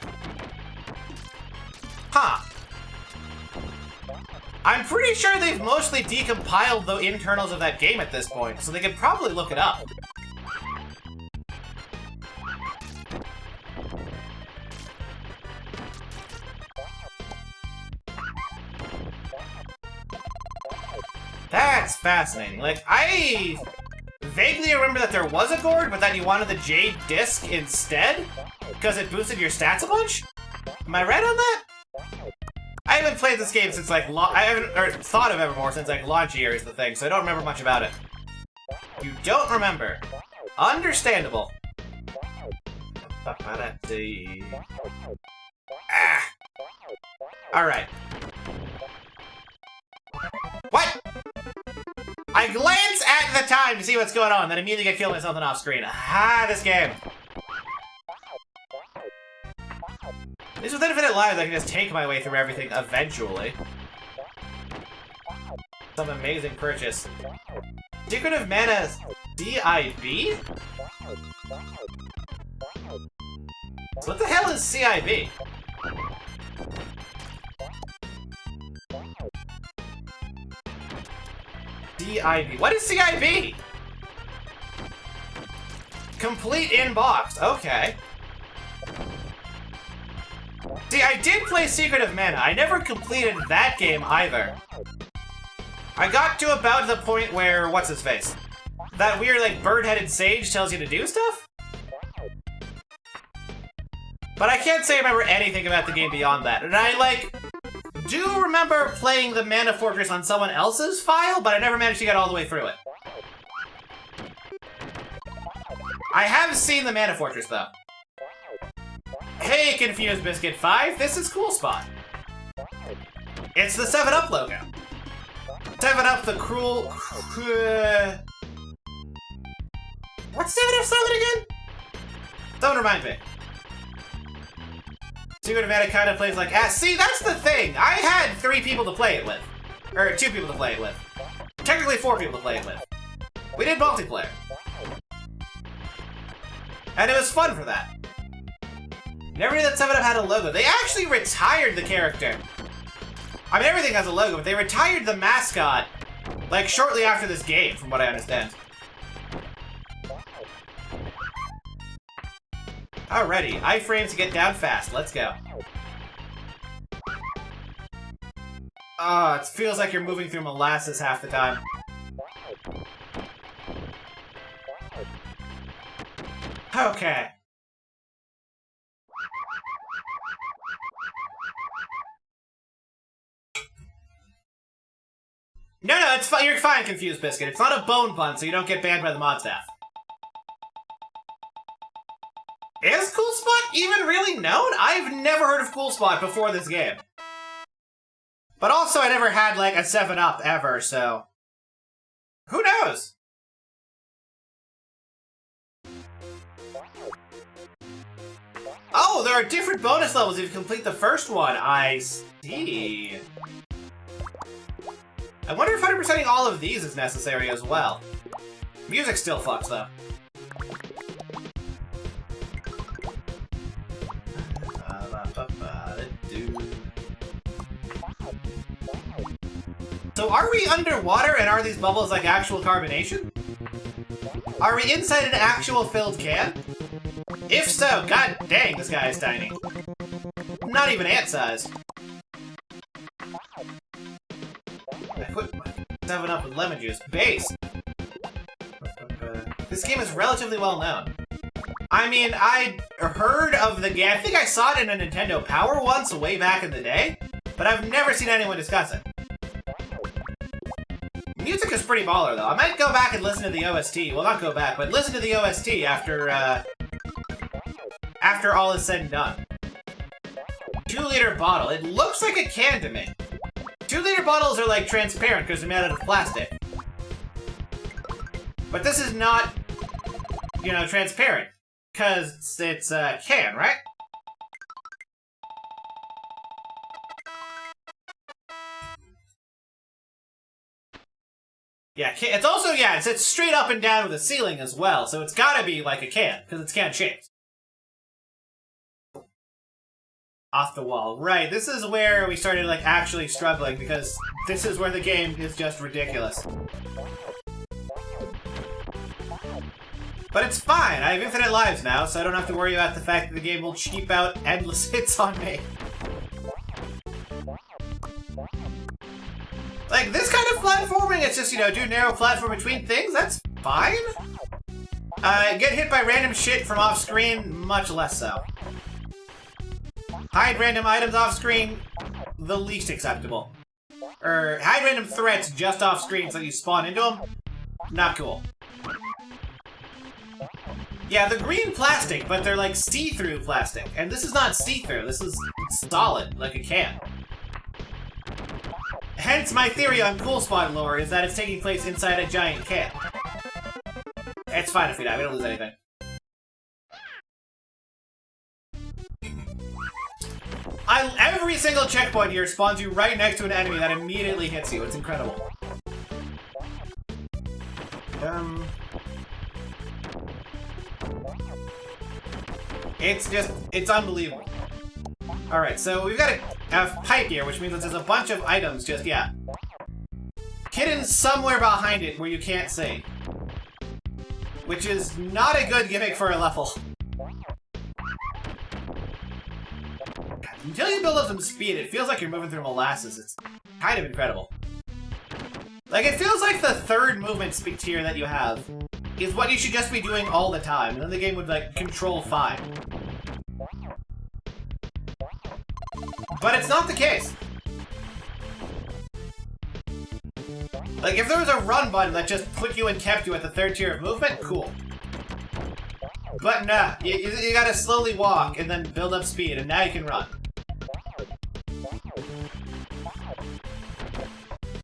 Huh. I'm pretty sure they've mostly decompiled the internals of that game at this point, so they could probably look it up. That's fascinating. Like, I vaguely remember that there was a gourd, but that you wanted the Jade Disc instead? Because it boosted your stats a bunch? Am I right on that? I haven't played this game since, like, I haven't thought of Evermore since, like, launch year is the thing, so I don't remember much about it. You don't remember. Understandable. Ah! Alright. What? I glance at the time to see what's going on, then immediately get killed by something off screen. Ah, this game. At least with infinite lives, I can just take my way through everything eventually. Some amazing purchase. Secret of Mana CIB? So what the hell is CIB? CIB. What is CIB? Complete inbox. Okay. See, I did play Secret of Mana. I never completed that game either. I got to about the point where, what's his face? That weird, like, bird-headed sage tells you to do stuff? But I can't say I remember anything about the game beyond that. And I, like, do remember playing the Mana Fortress on someone else's file, but I never managed to get all the way through it. I have seen the Mana Fortress, though. Hey, Confused Biscuit 5, this is Cool Spot. It's the 7-Up logo. 7-Up the cruel... What's 7-Up something again? Don't remind me. Secret of Mana kind of plays like ass. See, that's the thing! I had 3 people to play it with. Or 2 people to play it with. Technically 4 people to play it with. We did multiplayer. And it was fun for that. Never knew that 7-Up had a logo. They actually retired the character. I mean, everything has a logo, but they retired the mascot, like, shortly after this game, from what I understand. Alrighty, iframes to get down fast. Let's go. Oh, it feels like you're moving through molasses half the time. Okay. No, it's fine. You're fine, Confused Biscuit. It's not a bone pun, so you don't get banned by the mod staff. Is Cool Spot even really known? I've never heard of Cool Spot before this game. But also, I never had, like, a 7-Up ever, so... who knows? Oh, there are different bonus levels if you complete the first one. I see. I wonder if 100%ing all of these is necessary as well. Music still fucks, though. So are we underwater and are these bubbles like actual carbonation? Are we inside an actual filled can? If so, god dang, this guy is tiny. Not even ant-sized. I put 7-Up with lemon juice. Base! This game is relatively well known. I mean, I heard of the game. I think I saw it in a Nintendo Power once, way back in the day, but I've never seen anyone discuss it. Music is pretty baller, though. I might go back and listen to the OST. Well, not go back, but listen to the OST after all is said and done. 2-liter bottle. It looks like a can to me. 2-liter bottles are, like, transparent because they're made out of plastic. But this is not, you know, transparent. Because it's a can, right? Yeah, it's also, yeah, it sits straight up and down with the ceiling as well, so it's gotta be like a can, because it's can-shaped. Off the wall. Right, this is where we started, like, actually struggling, because this is where the game is just ridiculous. But it's fine, I have infinite lives now, so I don't have to worry about the fact that the game will cheap out endless hits on me. Like, this kind of platforming, it's just, you know, do narrow platform between things, that's fine. Get hit by random shit from off-screen, much less so. Hide random items off-screen, the least acceptable. Or, hide random threats just off-screen so you spawn into them, not cool. Yeah, the green plastic, but they're like see-through plastic. And this is not see-through, this is solid, like a can. Hence my theory on Cool Spot lore is that it's taking place inside a giant can. It's fine if we die, we don't lose anything. Every single checkpoint here spawns you right next to an enemy that immediately hits you. It's incredible. It's unbelievable. Alright, so we've got a pipe here, which means that there's a bunch of items just, yeah, hidden somewhere behind it where you can't see. Which is not a good gimmick for a level. Until you build up some speed, it feels like you're moving through molasses. It's kind of incredible. Like, it feels like the third movement speed tier that you have is what you should just be doing all the time, and then the game would, like, control fine. But it's not the case. Like, if there was a run button that just put you and kept you at the third tier of movement, cool. But nah, you gotta slowly walk and then build up speed, and now you can run.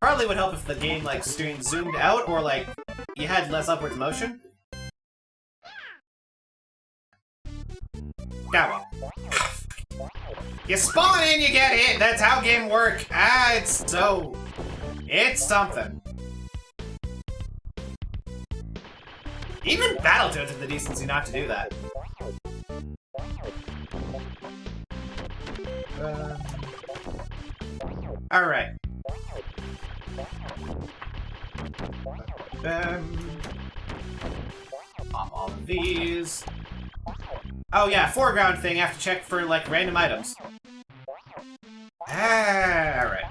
Probably would help if the game, like, zoomed out, or, like, you had less upwards motion. Yeah, well. You spawn in, you get hit. That's how game work. It's something. Even Battletoads have the decency not to do that. Alright. Pop all of these. Oh yeah, foreground thing, I have to check for, like, random items. Alright.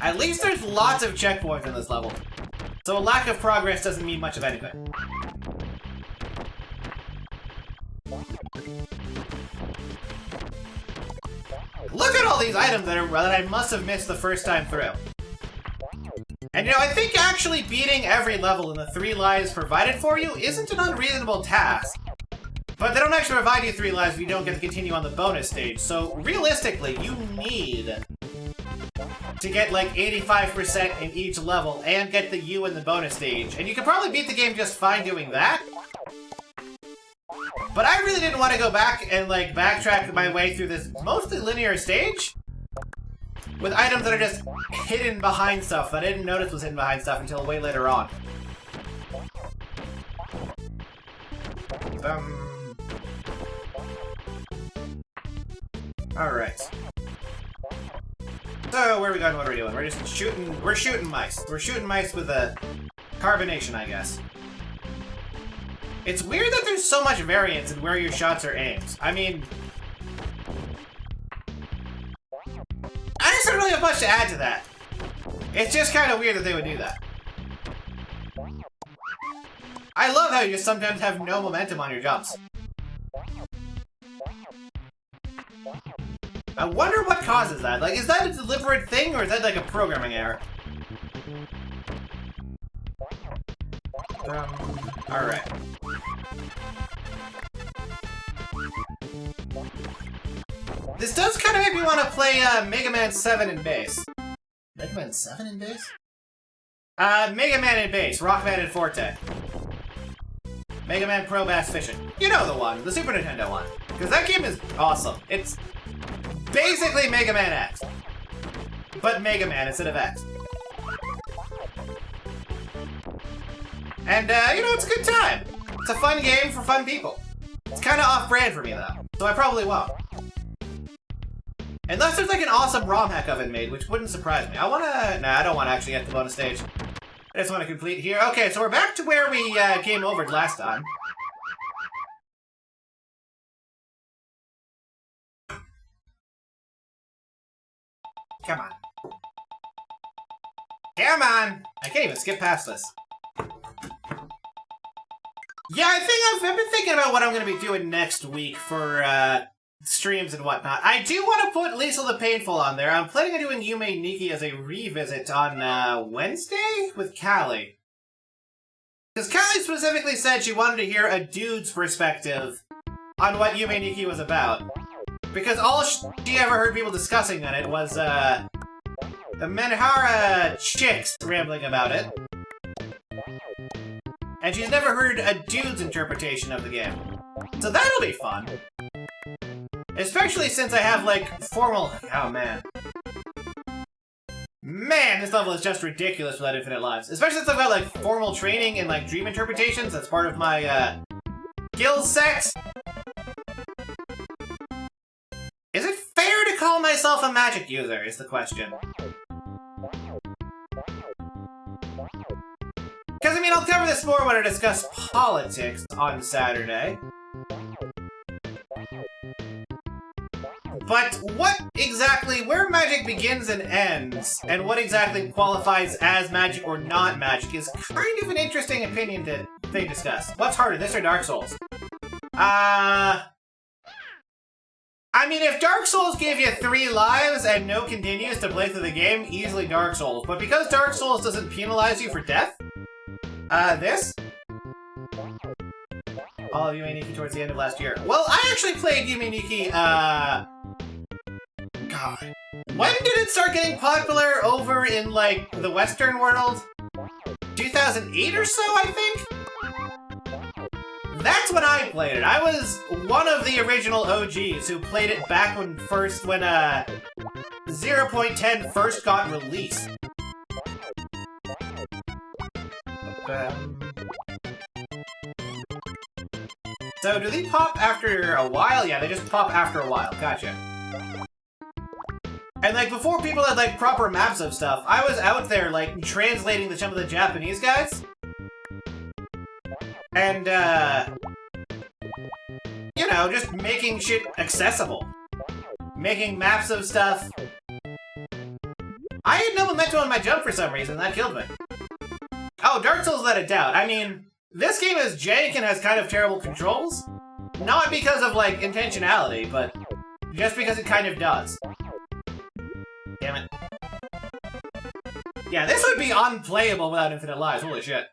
At least there's lots of checkpoints in this level. So a lack of progress doesn't mean much of anything. Look at all these items that I must have missed the first time through. And you know, I think actually beating every level in the 3 lives provided for you isn't an unreasonable task. But they don't actually provide you 3 lives if you don't get to continue on the bonus stage, so realistically, you need to get like 85% in each level and get the U in the bonus stage. And you can probably beat the game just fine doing that. But I really didn't want to go back and like backtrack my way through this mostly linear stage with items that are just hidden behind stuff that I didn't notice was hidden behind stuff until way later on. Alright. So, where are we going? What are we doing? We're just shooting... We're shooting mice. We're shooting mice with a carbonation, I guess. It's weird that there's so much variance in where your shots are aimed. I mean... I just don't really have much to add to that. It's just kind of weird that they would do that. I love how you just sometimes have no momentum on your jumps. I wonder what causes that. Like, is that a deliberate thing, or is that like a programming error? Alright. This does kind of make me want to play Mega Man 7 in bass. Mega Man 7 in bass? Mega Man in bass, Rockman and Forte. Mega Man Pro Bass Fishing. You know the one, the Super Nintendo one. Because that game is awesome. It's basically Mega Man X. But Mega Man instead of X. And, you know, it's a good time. It's a fun game for fun people. It's kind of off-brand for me, though. So I probably won't. Unless there's like an awesome ROM hack of it made, which wouldn't surprise me. I don't want to actually get the bonus stage. I just want to complete here. Okay, so we're back to where we game overed last time. Come on. Come on! I can't even skip past this. Yeah, I think I've been thinking about what I'm going to be doing next week for streams and whatnot. I do want to put Liesl the Painful on there. I'm planning on doing Yume Nikki as a revisit on Wednesday with Callie. Because Callie specifically said she wanted to hear a dude's perspective on what Yume Nikki was about. Because all she ever heard people discussing on it was the Menhara chicks rambling about it. And she's never heard a dude's interpretation of the game. So that'll be fun. Especially since I have, like, formal... Oh, man. Man, this level is just ridiculous without infinite lives. Especially since I've got, like, formal training in, like, dream interpretations. That's part of my, skill set. Is it fair to call myself a magic user, is the question. Because, I mean, I'll cover this more when I discuss politics on Saturday. But what exactly, where magic begins and ends, and what exactly qualifies as magic or not magic is kind of an interesting opinion to discuss. What's harder, this or Dark Souls? I mean, if Dark Souls gave you 3 lives and no continues to play through the game, easily Dark Souls. But because Dark Souls doesn't penalize you for death, this? All of Yume Nikki towards the end of last year. Well, I actually played Yume Nikki, God. When did it start getting popular over in, like, the Western world? 2008 or so, I think? That's when I played it. I was one of the original OGs who played it back when 0.10 first got released. So do they pop after a while? Yeah, they just pop after a while. Gotcha. And like before people had like proper maps of stuff, I was out there like translating some of the Japanese guys. And you know, just making shit accessible. Making maps of stuff. I had no momentum on my jump for some reason, that killed me. Oh, Dark Souls let it down. I mean, this game is jank and has kind of terrible controls. Not because of, like, intentionality, but just because it kind of does. Damn it. Yeah, this would be unplayable without infinite lives, holy shit.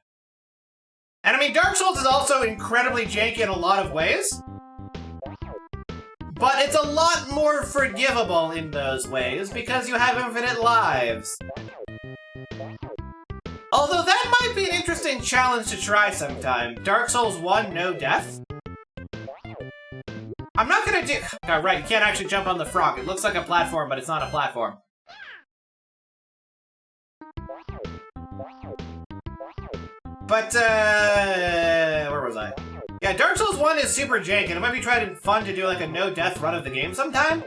And I mean, Dark Souls is also incredibly janky in a lot of ways. But it's a lot more forgivable in those ways, because you have infinite lives. Although that might be an interesting challenge to try sometime. Dark Souls 1, no death? I'm not gonna do... Oh, right, you can't actually jump on the frog. It looks like a platform, but it's not a platform. But, where was I? Yeah, Dark Souls 1 is super jank, and it might be fun to do like a no-death run of the game sometime.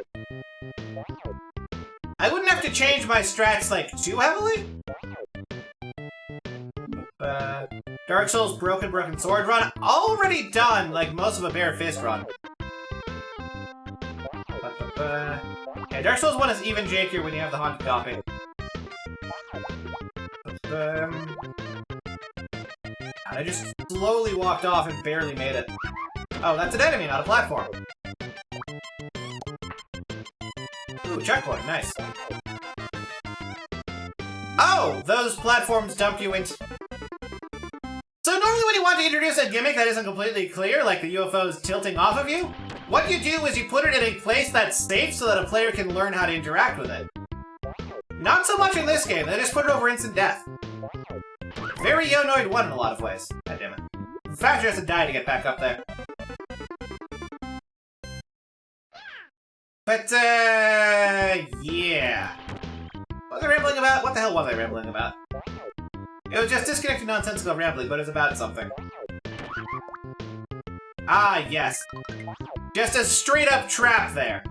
I wouldn't have to change my strats, like, too heavily. Dark Souls Broken Sword run. Already done, like, most of a Bare Fist run. Yeah, Dark Souls 1 is even jankier when you have the Haunted Copy. I just slowly walked off and barely made it. Oh, that's an enemy, not a platform. Ooh, checkpoint, nice. Oh, those platforms dump you into... So normally when you want to introduce a gimmick that isn't completely clear, like the UFOs tilting off of you, what you do is you put it in a place that's safe so that a player can learn how to interact with it. Not so much in this game, they just put it over instant death. Very Yonoid 1 in a lot of ways. God damn it. In fact, you have to die to get back up there. But, yeah. What was I rambling about? What the hell was I rambling about? It was just disconnected nonsensical rambling, but it was about something. Ah, yes. Just a straight-up trap there.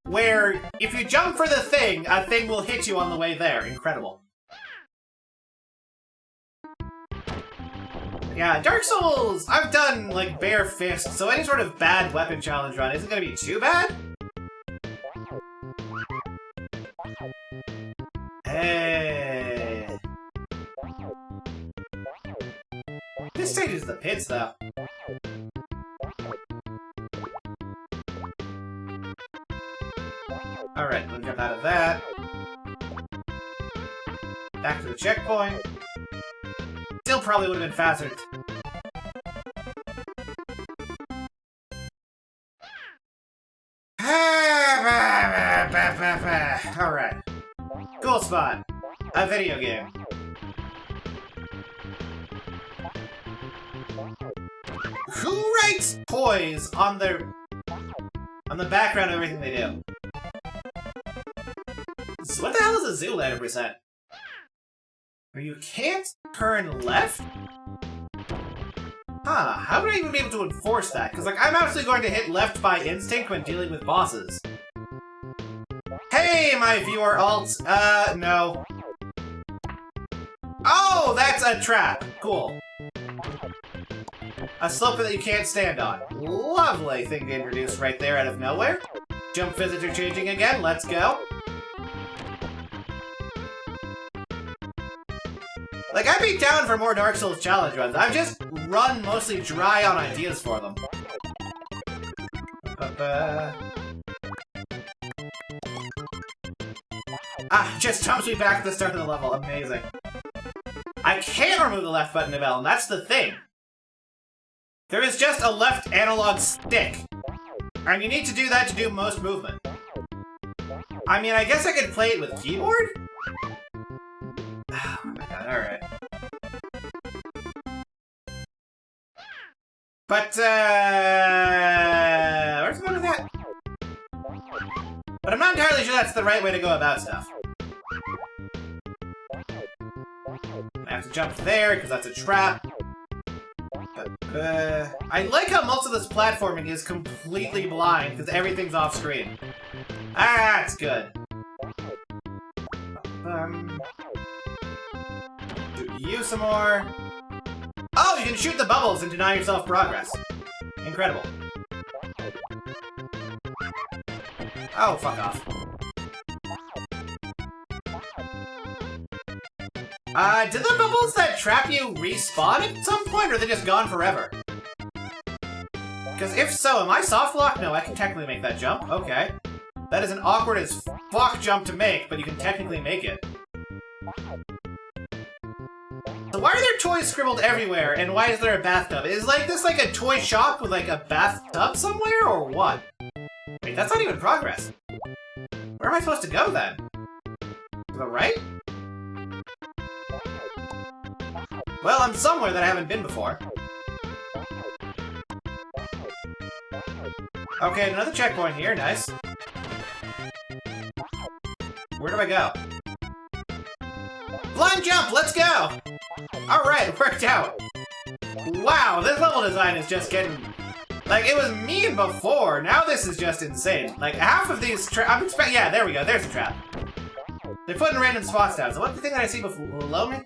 Where, if you jump for the thing, a thing will hit you on the way there. Incredible. Yeah, Dark Souls, I've done, like, Bare Fist, so any sort of bad weapon challenge run isn't gonna be too bad. Hey. This stage is the pits, though. Alright, we'll jump out of that. Back to the checkpoint. Still probably would have been faster. Alright. Cool spot. A video game. Who writes poise on the background of everything they do? So what the hell is a Zoolander percent? Where you can't turn left? Huh, how would I even be able to enforce that? Because, like, I'm actually going to hit left by instinct when dealing with bosses. Hey, my viewer alt. No. Oh, that's a trap. Cool. A slope that you can't stand on. Lovely thing to introduce right there out of nowhere. Jump physics are changing again. Let's go. Like, I'd be down for more Dark Souls challenge runs. I've just run mostly dry on ideas for them. Ah, just jumps me back to the start of the level. Amazing. I can't remove the left button of L, and that's the thing. There is just a left analog stick. And you need to do that to do most movement. I mean, I guess I could play it with keyboard? Oh my god, alright. But, where's the point of that? But I'm not entirely sure that's the right way to go about stuff. I have to jump there, because that's a trap. I like how most of this platforming is completely blind, because everything's off screen. That's good. Do you some more. Oh, you can shoot the bubbles and deny yourself progress. Incredible. Oh, fuck off. Did the bubbles that trap you respawn at some point, or are they just gone forever? Because if so, am I soft locked? No, I can technically make that jump. Okay. That is an awkward as fuck jump to make, but you can technically make it. So why are there toys scribbled everywhere, and why is there a bathtub? Is this like a toy shop with like a bathtub somewhere, or what? Wait, that's not even progress. Where am I supposed to go then? To the right? Well, I'm somewhere that I haven't been before. Okay, another checkpoint here, nice. Where do I go? Blind jump, let's go! Alright, worked out. Wow, this level design is just getting... Like, it was mean before, now this is just insane. Like, half of these I'm expecting... Yeah, there we go, there's the trap. They're putting random spots down, so what's the thing that I see below me?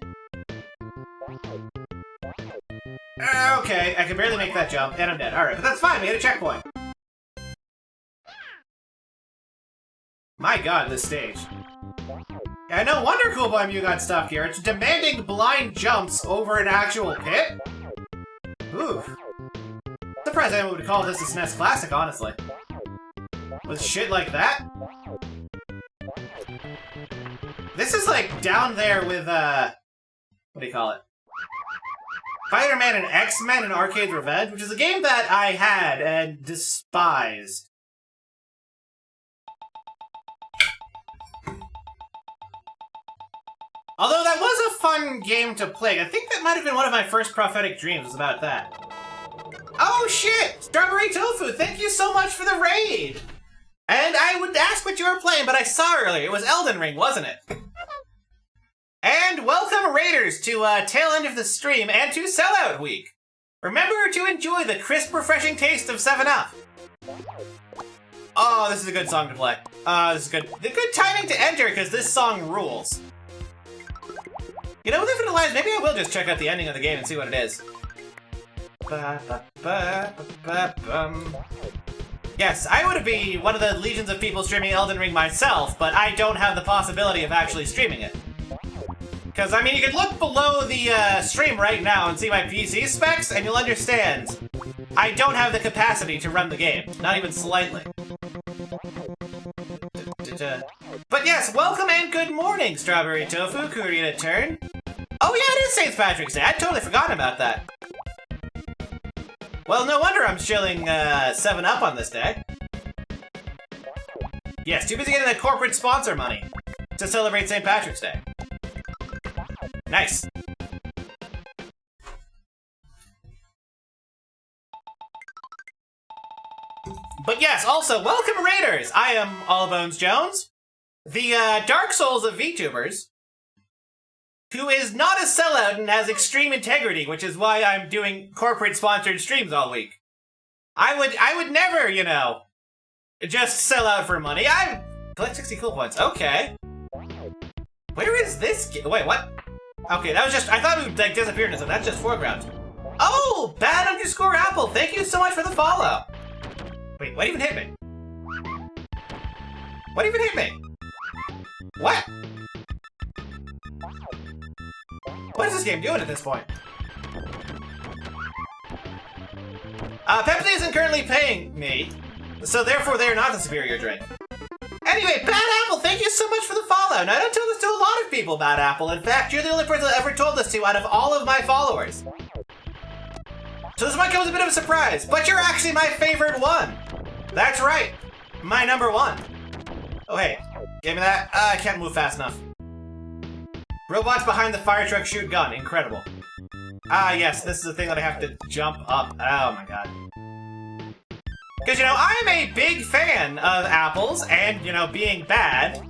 Okay, I can barely make that jump, and I'm dead. Alright, but that's fine, we hit a checkpoint. My god, this stage. Yeah, no wonder Cool Boy Mew got stuck here. It's demanding blind jumps over an actual pit? Oof. Surprised anyone would call this a SNES classic, honestly. With shit like that? This is like down there with, what do you call it? Spider-Man and X-Men and Arcade Revenge, which is a game that I had and despised. Although that was a fun game to play. I think that might have been one of my first prophetic dreams was about that. Oh shit! Strawberry Tofu, thank you so much for the raid! And I would ask what you were playing, but I saw earlier. It was Elden Ring, wasn't it? And welcome, Raiders, to tail end of the stream and to Sellout Week. Remember to enjoy the crisp, refreshing taste of 7-Up. Oh, this is a good song to play. This is good. The good timing to enter, because this song rules. You know, with Infinite Lives, maybe I will just check out the ending of the game and see what it is. Yes, I would be one of the legions of people streaming Elden Ring myself, but I don't have the possibility of actually streaming it. Because, I mean, you can look below the stream right now and see my PC specs, and you'll understand. I don't have the capacity to run the game, not even slightly. But yes, welcome and good morning, Strawberry Tofu, Korean Turn. Oh yeah, it is St. Patrick's Day. I'd totally forgotten about that. Well, no wonder I'm chilling 7-Up on this day. Yes, too busy getting the corporate sponsor money to celebrate St. Patrick's Day. Nice. But yes, also, welcome Raiders! I am Allbones Jones, the Dark Souls of VTubers, who is not a sellout and has extreme integrity, which is why I'm doing corporate-sponsored streams all week. I would never, you know, just sell out for money. I collect 60 cool points. Okay. Where is this? Wait, what? Okay, that was just, I thought it would like disappear into something. That's just foreground. Oh, bad_apple. Thank you so much for the follow. Wait, what even hit me? What even hit me? What? What is this game doing at this point? Pepsi isn't currently paying me, so therefore they are not the superior drink. Anyway, Bad Apple, thank you so much for the follow. Now, I don't tell this to a lot of people, Bad Apple. In fact, you're the only person I've ever told this to out of all of my followers. So this might come as a bit of a surprise, but you're actually my favorite one. That's right, my number one. Oh, hey, give me that. I can't move fast enough. Robots behind the fire truck shoot gun. Incredible. Ah, yes, this is the thing that I have to jump up. Oh, my God. Because, you know, I'm a big fan of apples and, you know, being bad.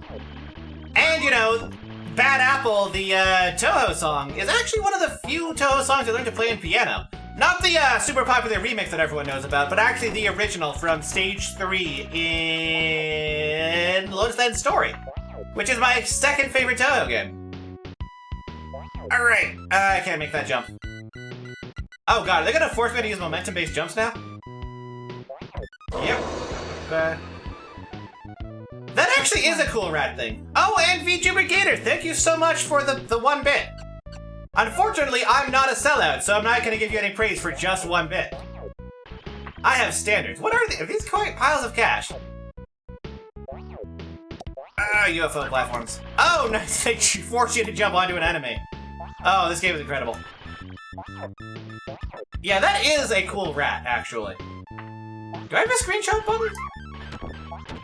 And, you know, Bad Apple, the Toho song, is actually one of the few Toho songs I learned to play on piano. Not the super popular remix that everyone knows about, but actually the original from Stage 3 in Lotus End Story, which is my second favorite Toho game. Alright, I can't make that jump. Oh god, are they gonna force me to use momentum-based jumps now? Yep. That actually is a cool rat thing. Oh, and VTuber Gator, thank you so much for the 1 bit. Unfortunately, I'm not a sellout, so I'm not going to give you any praise for just 1 bit. I have standards. What are they? Are these quite piles of cash? UFO platforms. Oh, nice. They force you to jump onto an enemy. Oh, this game is incredible. Yeah, that is a cool rat, actually. Do I have a screenshot button?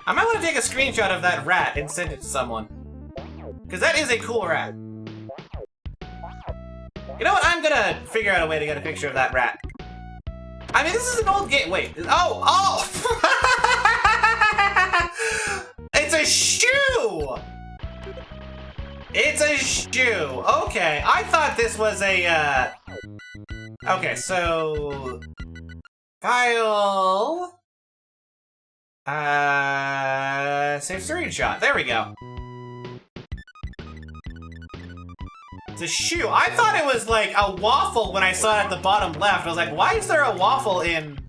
I might want to take a screenshot of that rat and send it to someone. Because that is a cool rat. You know what? I'm gonna figure out a way to get a picture of that rat. I mean, this is an old game. Wait. Oh! It's a shoe! It's a shoe. Okay, I thought this was a, Okay, so... File... Save screenshot. There we go. It's a shoe. I thought it was like a waffle when I saw it at the bottom left. I was like, why is there a waffle in...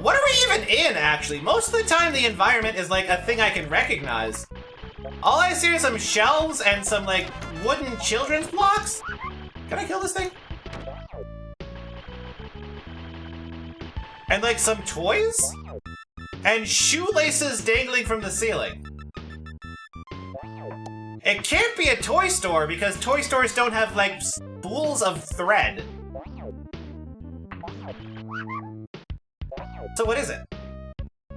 What are we even in, actually? Most of the time, the environment is like a thing I can recognize. All I see are some shelves and some, like, wooden children's blocks. Can I kill this thing? And, like, some toys? And shoelaces dangling from the ceiling. It can't be a toy store because toy stores don't have, like, spools of thread. So what is it?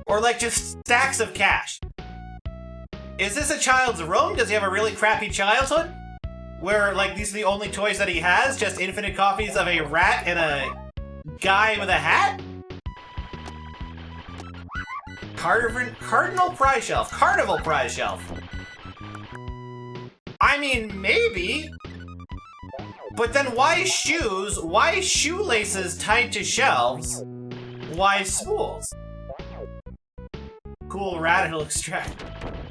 Or, like, just stacks of cash. Is this a child's room? Does he have a really crappy childhood? Where, like, these are the only toys that he has? Just infinite copies of a rat and a guy with a hat? Cardinal prize shelf. Carnival prize shelf. I mean, maybe. But then why shoes? Why shoelaces tied to shelves? Why spools? Cool rat, it'll extract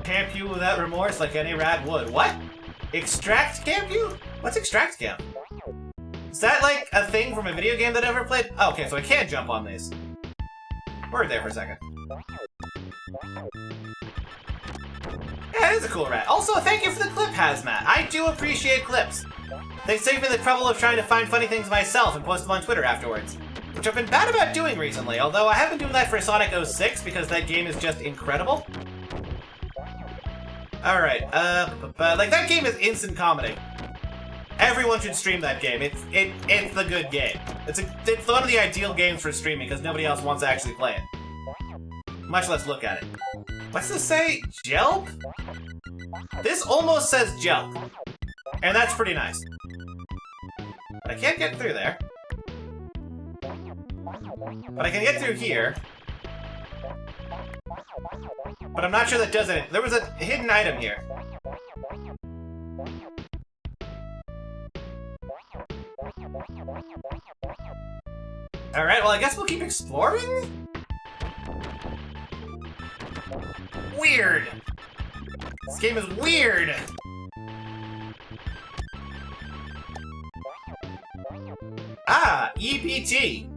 camp you without remorse like any rat would. What? Extract camp you? What's extract camp? Is that like a thing from a video game that I ever played? Oh, okay, so I can't jump on these. Word there for a second. Yeah, it is a cool rat. Also, thank you for the clip, Hazmat. I do appreciate clips. They saved me the trouble of trying to find funny things myself and post them on Twitter afterwards. Which I've been bad about doing recently, although I have been doing that for Sonic 06 because that game is just incredible. Alright, like that game is instant comedy. Everyone should stream that game. It's the good game. It's one of the ideal games for streaming because nobody else wants to actually play it. Much less look at it. What's this say? Jelp? This almost says Jelp. And that's pretty nice. But I can't get through there. But I can get through here. But I'm not sure that does it. There was a hidden item here. Alright, well I guess we'll keep exploring? Weird! This game is weird! Ah, EPT.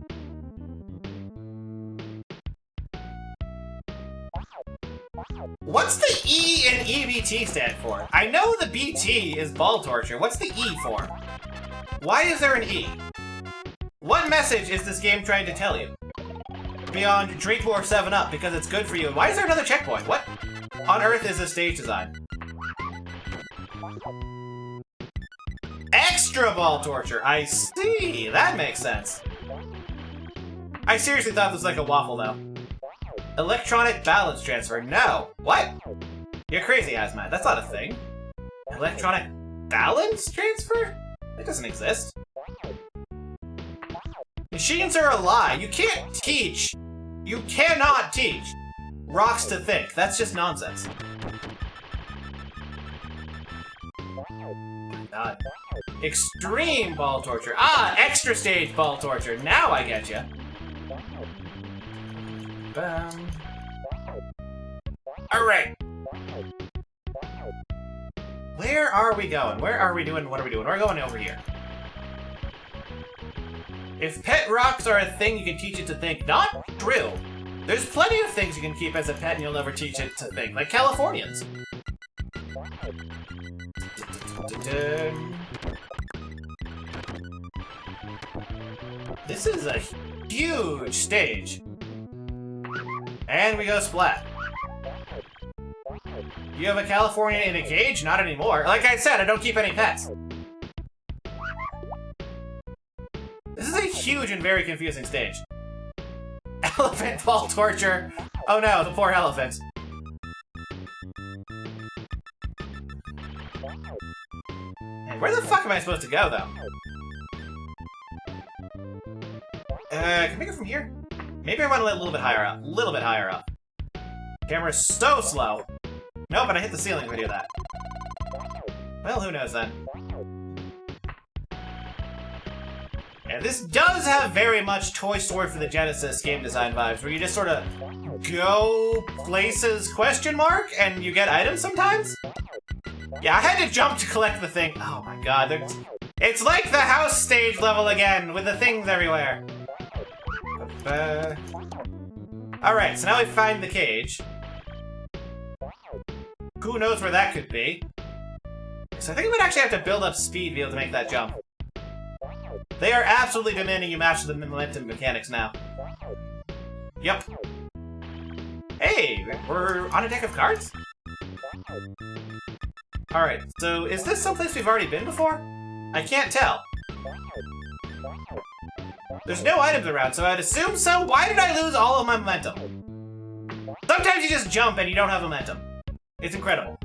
What's the E in EBT stand for? I know the BT is ball torture. What's the E for? Why is there an E? What message is this game trying to tell you? Beyond drink more 7-Up because it's good for you. Why is there another checkpoint? What on earth is this stage design? Extra ball torture. I see. That makes sense. I seriously thought this was like a waffle though. Electronic balance transfer. No. What? You're crazy, Hazmat. That's not a thing. Electronic balance transfer? It doesn't exist. Machines are a lie. You can't teach. You cannot teach rocks to think. That's just nonsense. Oh my God. Extreme ball torture. Ah, extra stage ball torture. Now I get you. Alright. Where are we going? Where are we doing? What are we doing? We're going over here. If pet rocks are a thing you can teach it to think, not true. There's plenty of things you can keep as a pet and you'll never teach it to think, like Californians. This is a huge stage. And we go splat. You have a Californian in a cage? Not anymore. Like I said, I don't keep any pets. This is a huge and very confusing stage. Elephant ball torture. Oh no, the poor elephants. And where the fuck am I supposed to go, though? Can we go from here? Maybe I want to let a little bit higher up. A little bit higher up. Camera's so slow. Nope, but I hit the ceiling if I do that. Well, who knows then? And this does have very much Toy Story for the Genesis game design vibes, where you just sort of go places, question mark, and you get items sometimes? Yeah, I had to jump to collect the thing. Oh my god, it's like the house stage level again, with the things everywhere. Alright, so now we find the cage. Who knows where that could be? So I think we would actually have to build up speed to be able to make that jump. They are absolutely demanding you match the momentum mechanics now. Yep. Hey, we're on a deck of cards? Alright, so is this someplace we've already been before? I can't tell. There's no items around, so I'd assume so. Why did I lose all of my momentum? Sometimes you just jump and you don't have momentum. It's incredible.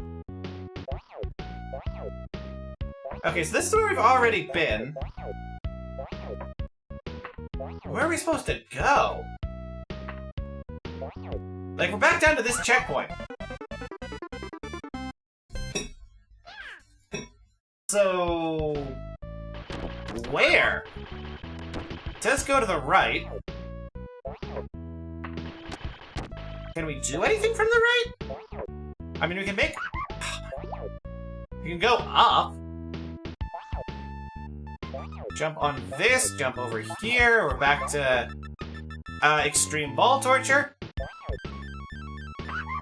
Okay, so this is where we've already been. Where are we supposed to go? Like, we're back down to this checkpoint. So... where? It says go to the right. Can we do anything from the right? I mean, we can make... we can go up. Jump on this, jump over here. We're back to extreme ball torture.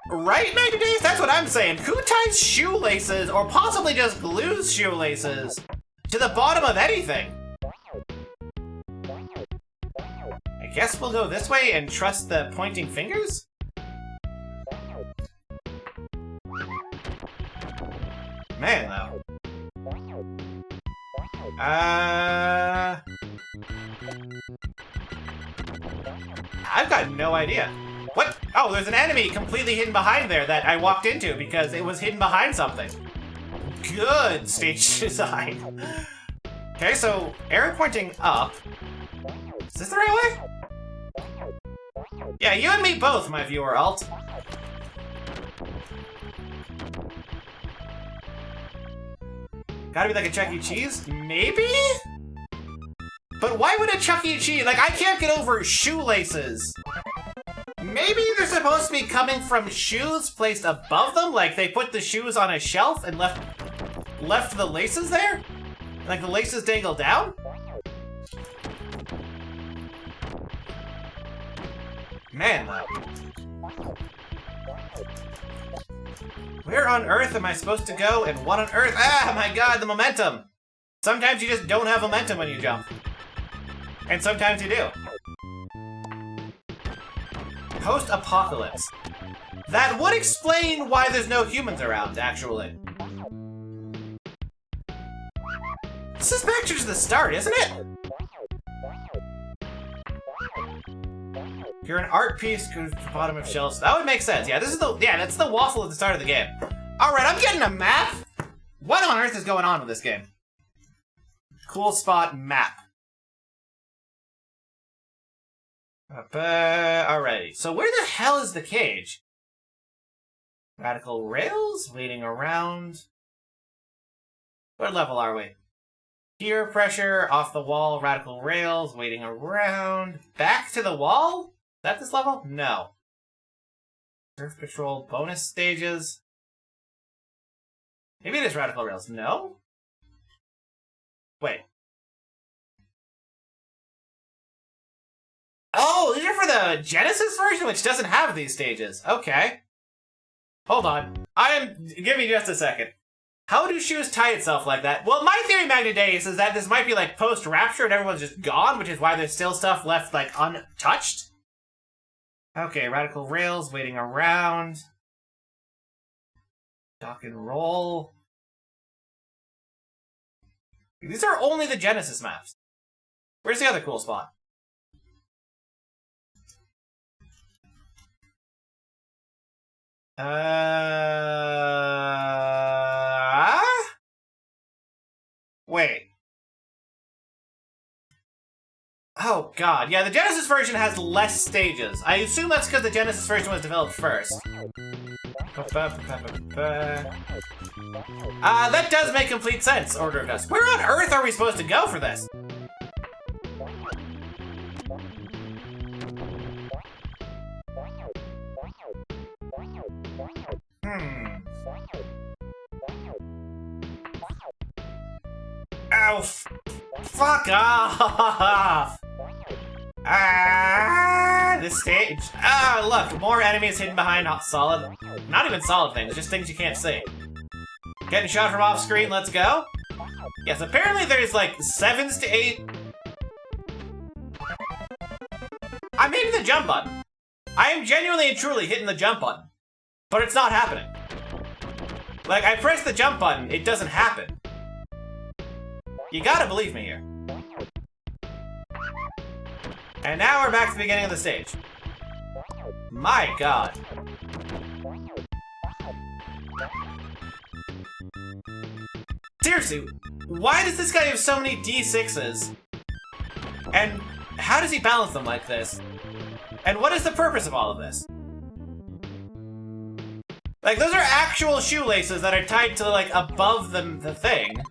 Right, 90 days? That's what I'm saying. Who ties shoelaces, or possibly just glues shoelaces, to the bottom of anything? I guess we'll go this way and trust the pointing fingers? Man, though. I've got no idea. What? Oh, there's an enemy completely hidden behind there that I walked into because it was hidden behind something. Good stage design. Okay, so arrow pointing up. Is this the right way? Yeah, you and me both, my viewer alt. Gotta be like a Chuck E. Cheese? Maybe? But why would a Chuck E. Cheese? Like, I can't get over shoelaces. Maybe they're supposed to be coming from shoes placed above them? Like, they put the shoes on a shelf and left the laces there? Like, the laces dangle down? Man, though. Where on earth am I supposed to go, and what on earth? Ah, my god, the momentum! Sometimes you just don't have momentum when you jump. And sometimes you do. Post-apocalypse. That would explain why there's no humans around, actually. This is back to the start, isn't it? You're an art piece goes to the bottom of shelves. That would make sense. Yeah, that's the waffle at the start of the game. Alright, I'm getting a map. What on earth is going on with this game? Cool spot map. Alrighty. So where the hell is the cage? Radical rails? Waiting around. What level are we? Peer pressure, off the wall, radical rails, waiting around. Back to the wall? Is that this level? No. Surf patrol, bonus stages. Maybe it is radical rails. No? Wait. Oh, these are for the Genesis version, which doesn't have these stages. Okay. Hold on. Give me just a second. How do shoes tie itself like that? Well, my theory, Magna Deus, is that this might be like post-Rapture and everyone's just gone, which is why there's still stuff left, like, untouched. Okay, radical rails, waiting around. Dock and roll. These are only the Genesis maps. Where's the other cool spot? Wait. Oh god, yeah, the Genesis version has less stages. I assume that's because the Genesis version was developed first. That does make complete sense, Order of Dust. Where on earth are we supposed to go for this? Oh, fuck off! This stage. Look, more enemies hidden behind solid, not even solid things, just things you can't see. Getting shot from off screen, let's go. Yes, apparently there's like 7 to 8. I'm hitting the jump button. I am genuinely and truly hitting the jump button, but it's not happening. Like, I press the jump button, it doesn't happen. You gotta believe me here. And now we're back to the beginning of the stage. My god. Seriously, why does this guy have so many D6s? And how does he balance them like this? And what is the purpose of all of this? Like, those are actual shoelaces that are tied to, like, above the thing.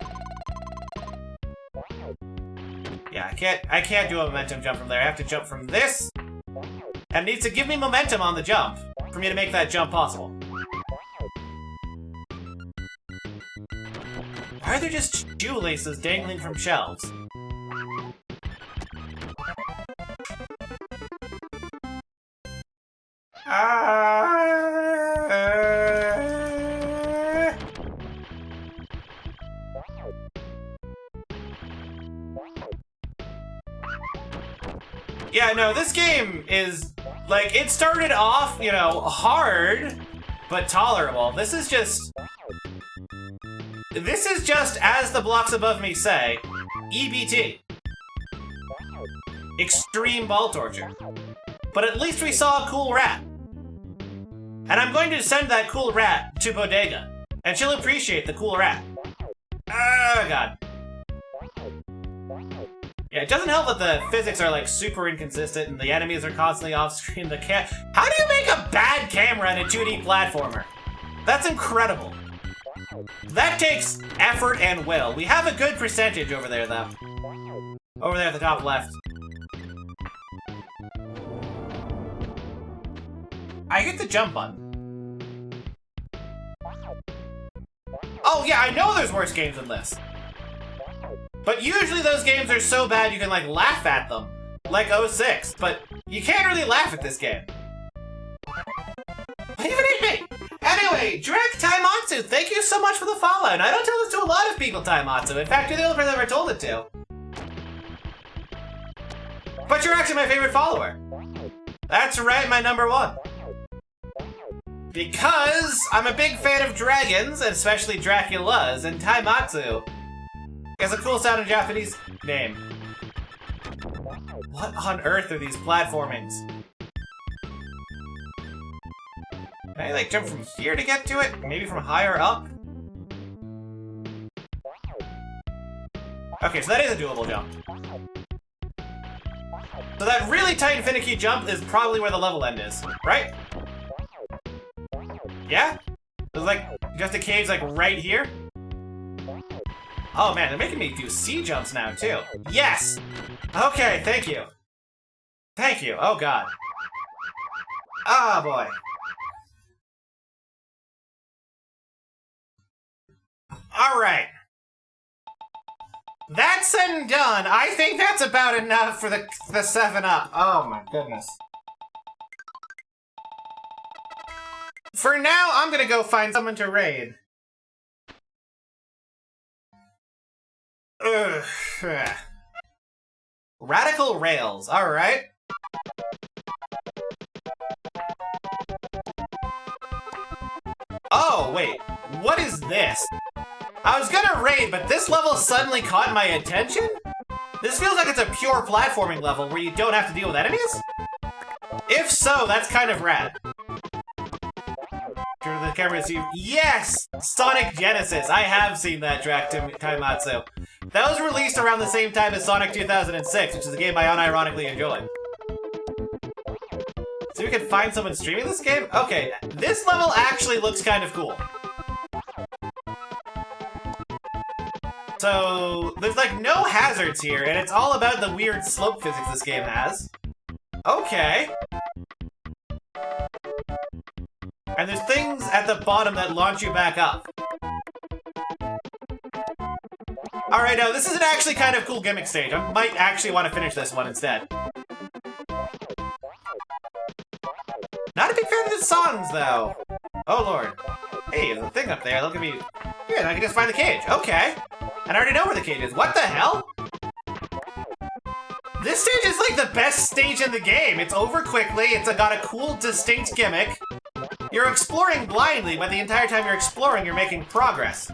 Yeah, I can't do a momentum jump from there. I have to jump from this. And it needs to give me momentum on the jump for me to make that jump possible. Why are there just shoelaces dangling from shelves? Yeah, no, this game is, like, it started off, you know, hard, but tolerable. This is just, as the blocks above me say, EBT. Extreme ball torture. But at least we saw a cool rat. And I'm going to send that cool rat to Bodega. And she'll appreciate the cool rat. Oh, god. Yeah, it doesn't help that the physics are, like, super inconsistent and the enemies are constantly off-screen. How do you make a bad camera in a 2D platformer? That's incredible. That takes effort and will. We have a good percentage over there, though. Over there at the top left. I hit the jump button. Oh, yeah, I know there's worse games than this. But usually those games are so bad you can, like, laugh at them. Like 06, but you can't really laugh at this game. Even hit me! Anyway, Drek Taimatsu, thank you so much for the follow. And I don't tell this to a lot of people, Taimatsu. In fact, you're the only person I've ever told it to. But you're actually my favorite follower. That's right, my #1. Because I'm a big fan of dragons, and especially Dracula's, and Taimatsu is a cool sounding Japanese name. What on earth are these platformings? Can I, like, jump from here to get to it? Maybe from higher up? Okay, so that is a doable jump. So that really tight and finicky jump is probably where the level end is, right? Yeah? There's, like, just a cave's, like, right here? Oh man, they're making me do sea jumps now too. Yes! Okay, thank you. Thank you. Oh god. Ah, boy. Alright. That said and done, I think that's about enough for the 7-Up. Oh my goodness. For now, I'm gonna go find someone to raid. Ugh. Radical Rails, alright. Oh, wait. What is this? I was gonna raid, but this level suddenly caught my attention? This feels like it's a pure platforming level where you don't have to deal with enemies? If so, that's kind of rad. Turn to the camera and see. Yes! Sonic Genesis. I have seen that track, Taimatsu. That was released around the same time as Sonic 2006, which is a game I unironically enjoy. So we can find someone streaming this game? Okay, this level actually looks kind of cool. So, there's like no hazards here, and it's all about the weird slope physics this game has. Okay. And there's things at the bottom that launch you back up. Alright, now this is an actually kind of cool gimmick stage. I might actually want to finish this one instead. Not a big fan of the songs, though. Oh, lord. Hey, there's a thing up there. Look at me. Here, I can just find the cage. Okay. And I already know where the cage is. What the hell? This stage is like the best stage in the game. It's over quickly. It's got a cool, distinct gimmick. You're exploring blindly, but the entire time you're exploring, you're making progress.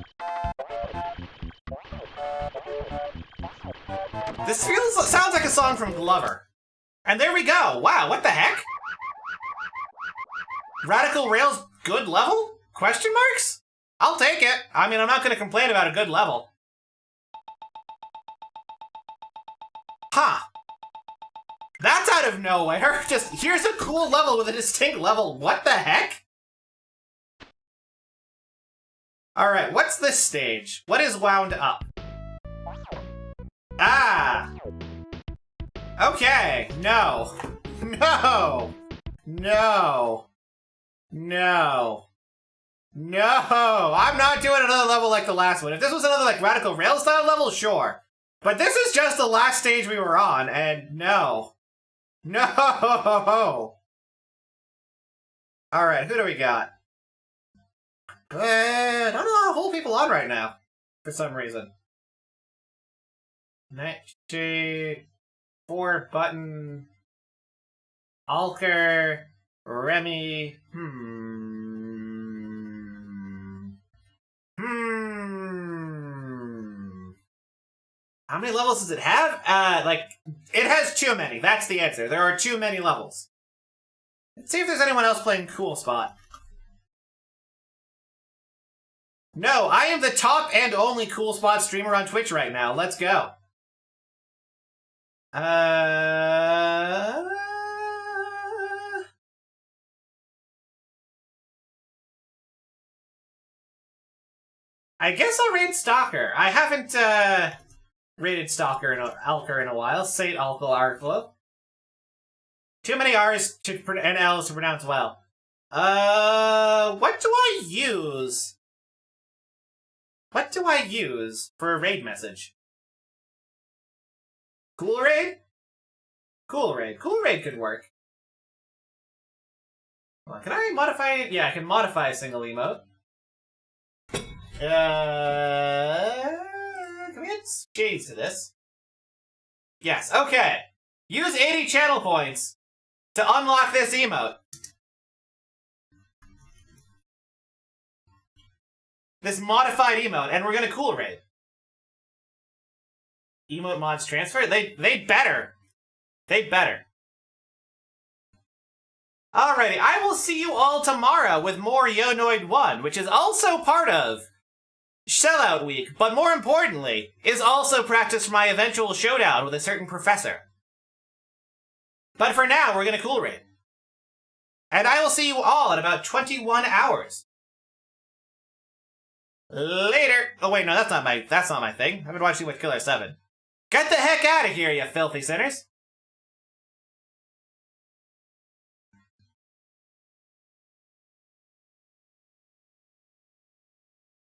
This sounds like a song from Glover. And there we go. Wow, what the heck? Radical Rails good level? Question marks? I'll take it. I mean, I'm not going to complain about a good level. Huh. That's out of nowhere. Just, here's a cool level with a distinct level. What the heck? Alright, what's this stage? What is wound up? Ah! Okay, no. No! No! No. No! I'm not doing another level like the last one. If this was another like Radical Rail style level, sure. But this is just the last stage we were on, and no. No! Alright, who do we got? I don't know how to hold people on right now. For some reason. Nightshade, 4-button, Alker, Remy, How many levels does it have? It has too many. That's the answer. There are too many levels. Let's see if there's anyone else playing Cool Spot. No, I am the top and only Cool Spot streamer on Twitch right now. Let's go. I guess I'll raid Stalker. I haven't, rated Stalker Alker in a while. Saint Alkel Arklo. Too many R's and L's to pronounce well. What do I use? What do I use for a raid message? Cool raid? Cool raid. Cool raid could work. Well, can I modify it? Yeah, I can modify a single emote. Can we add shades to this? Yes, okay. Use 80 channel points to unlock this emote. This modified emote, and we're gonna cool raid. Emote mods transfer? They better. They better. Alrighty, I will see you all tomorrow with more Yonoid 1, which is also part of Sellout Week, but more importantly, is also practice for my eventual showdown with a certain professor. But for now, we're gonna cool raid. And I will see you all in about 21 hours. Later. Oh wait, no, that's not my thing. I've been watching with Killer 7. Get the heck out of here, you filthy sinners.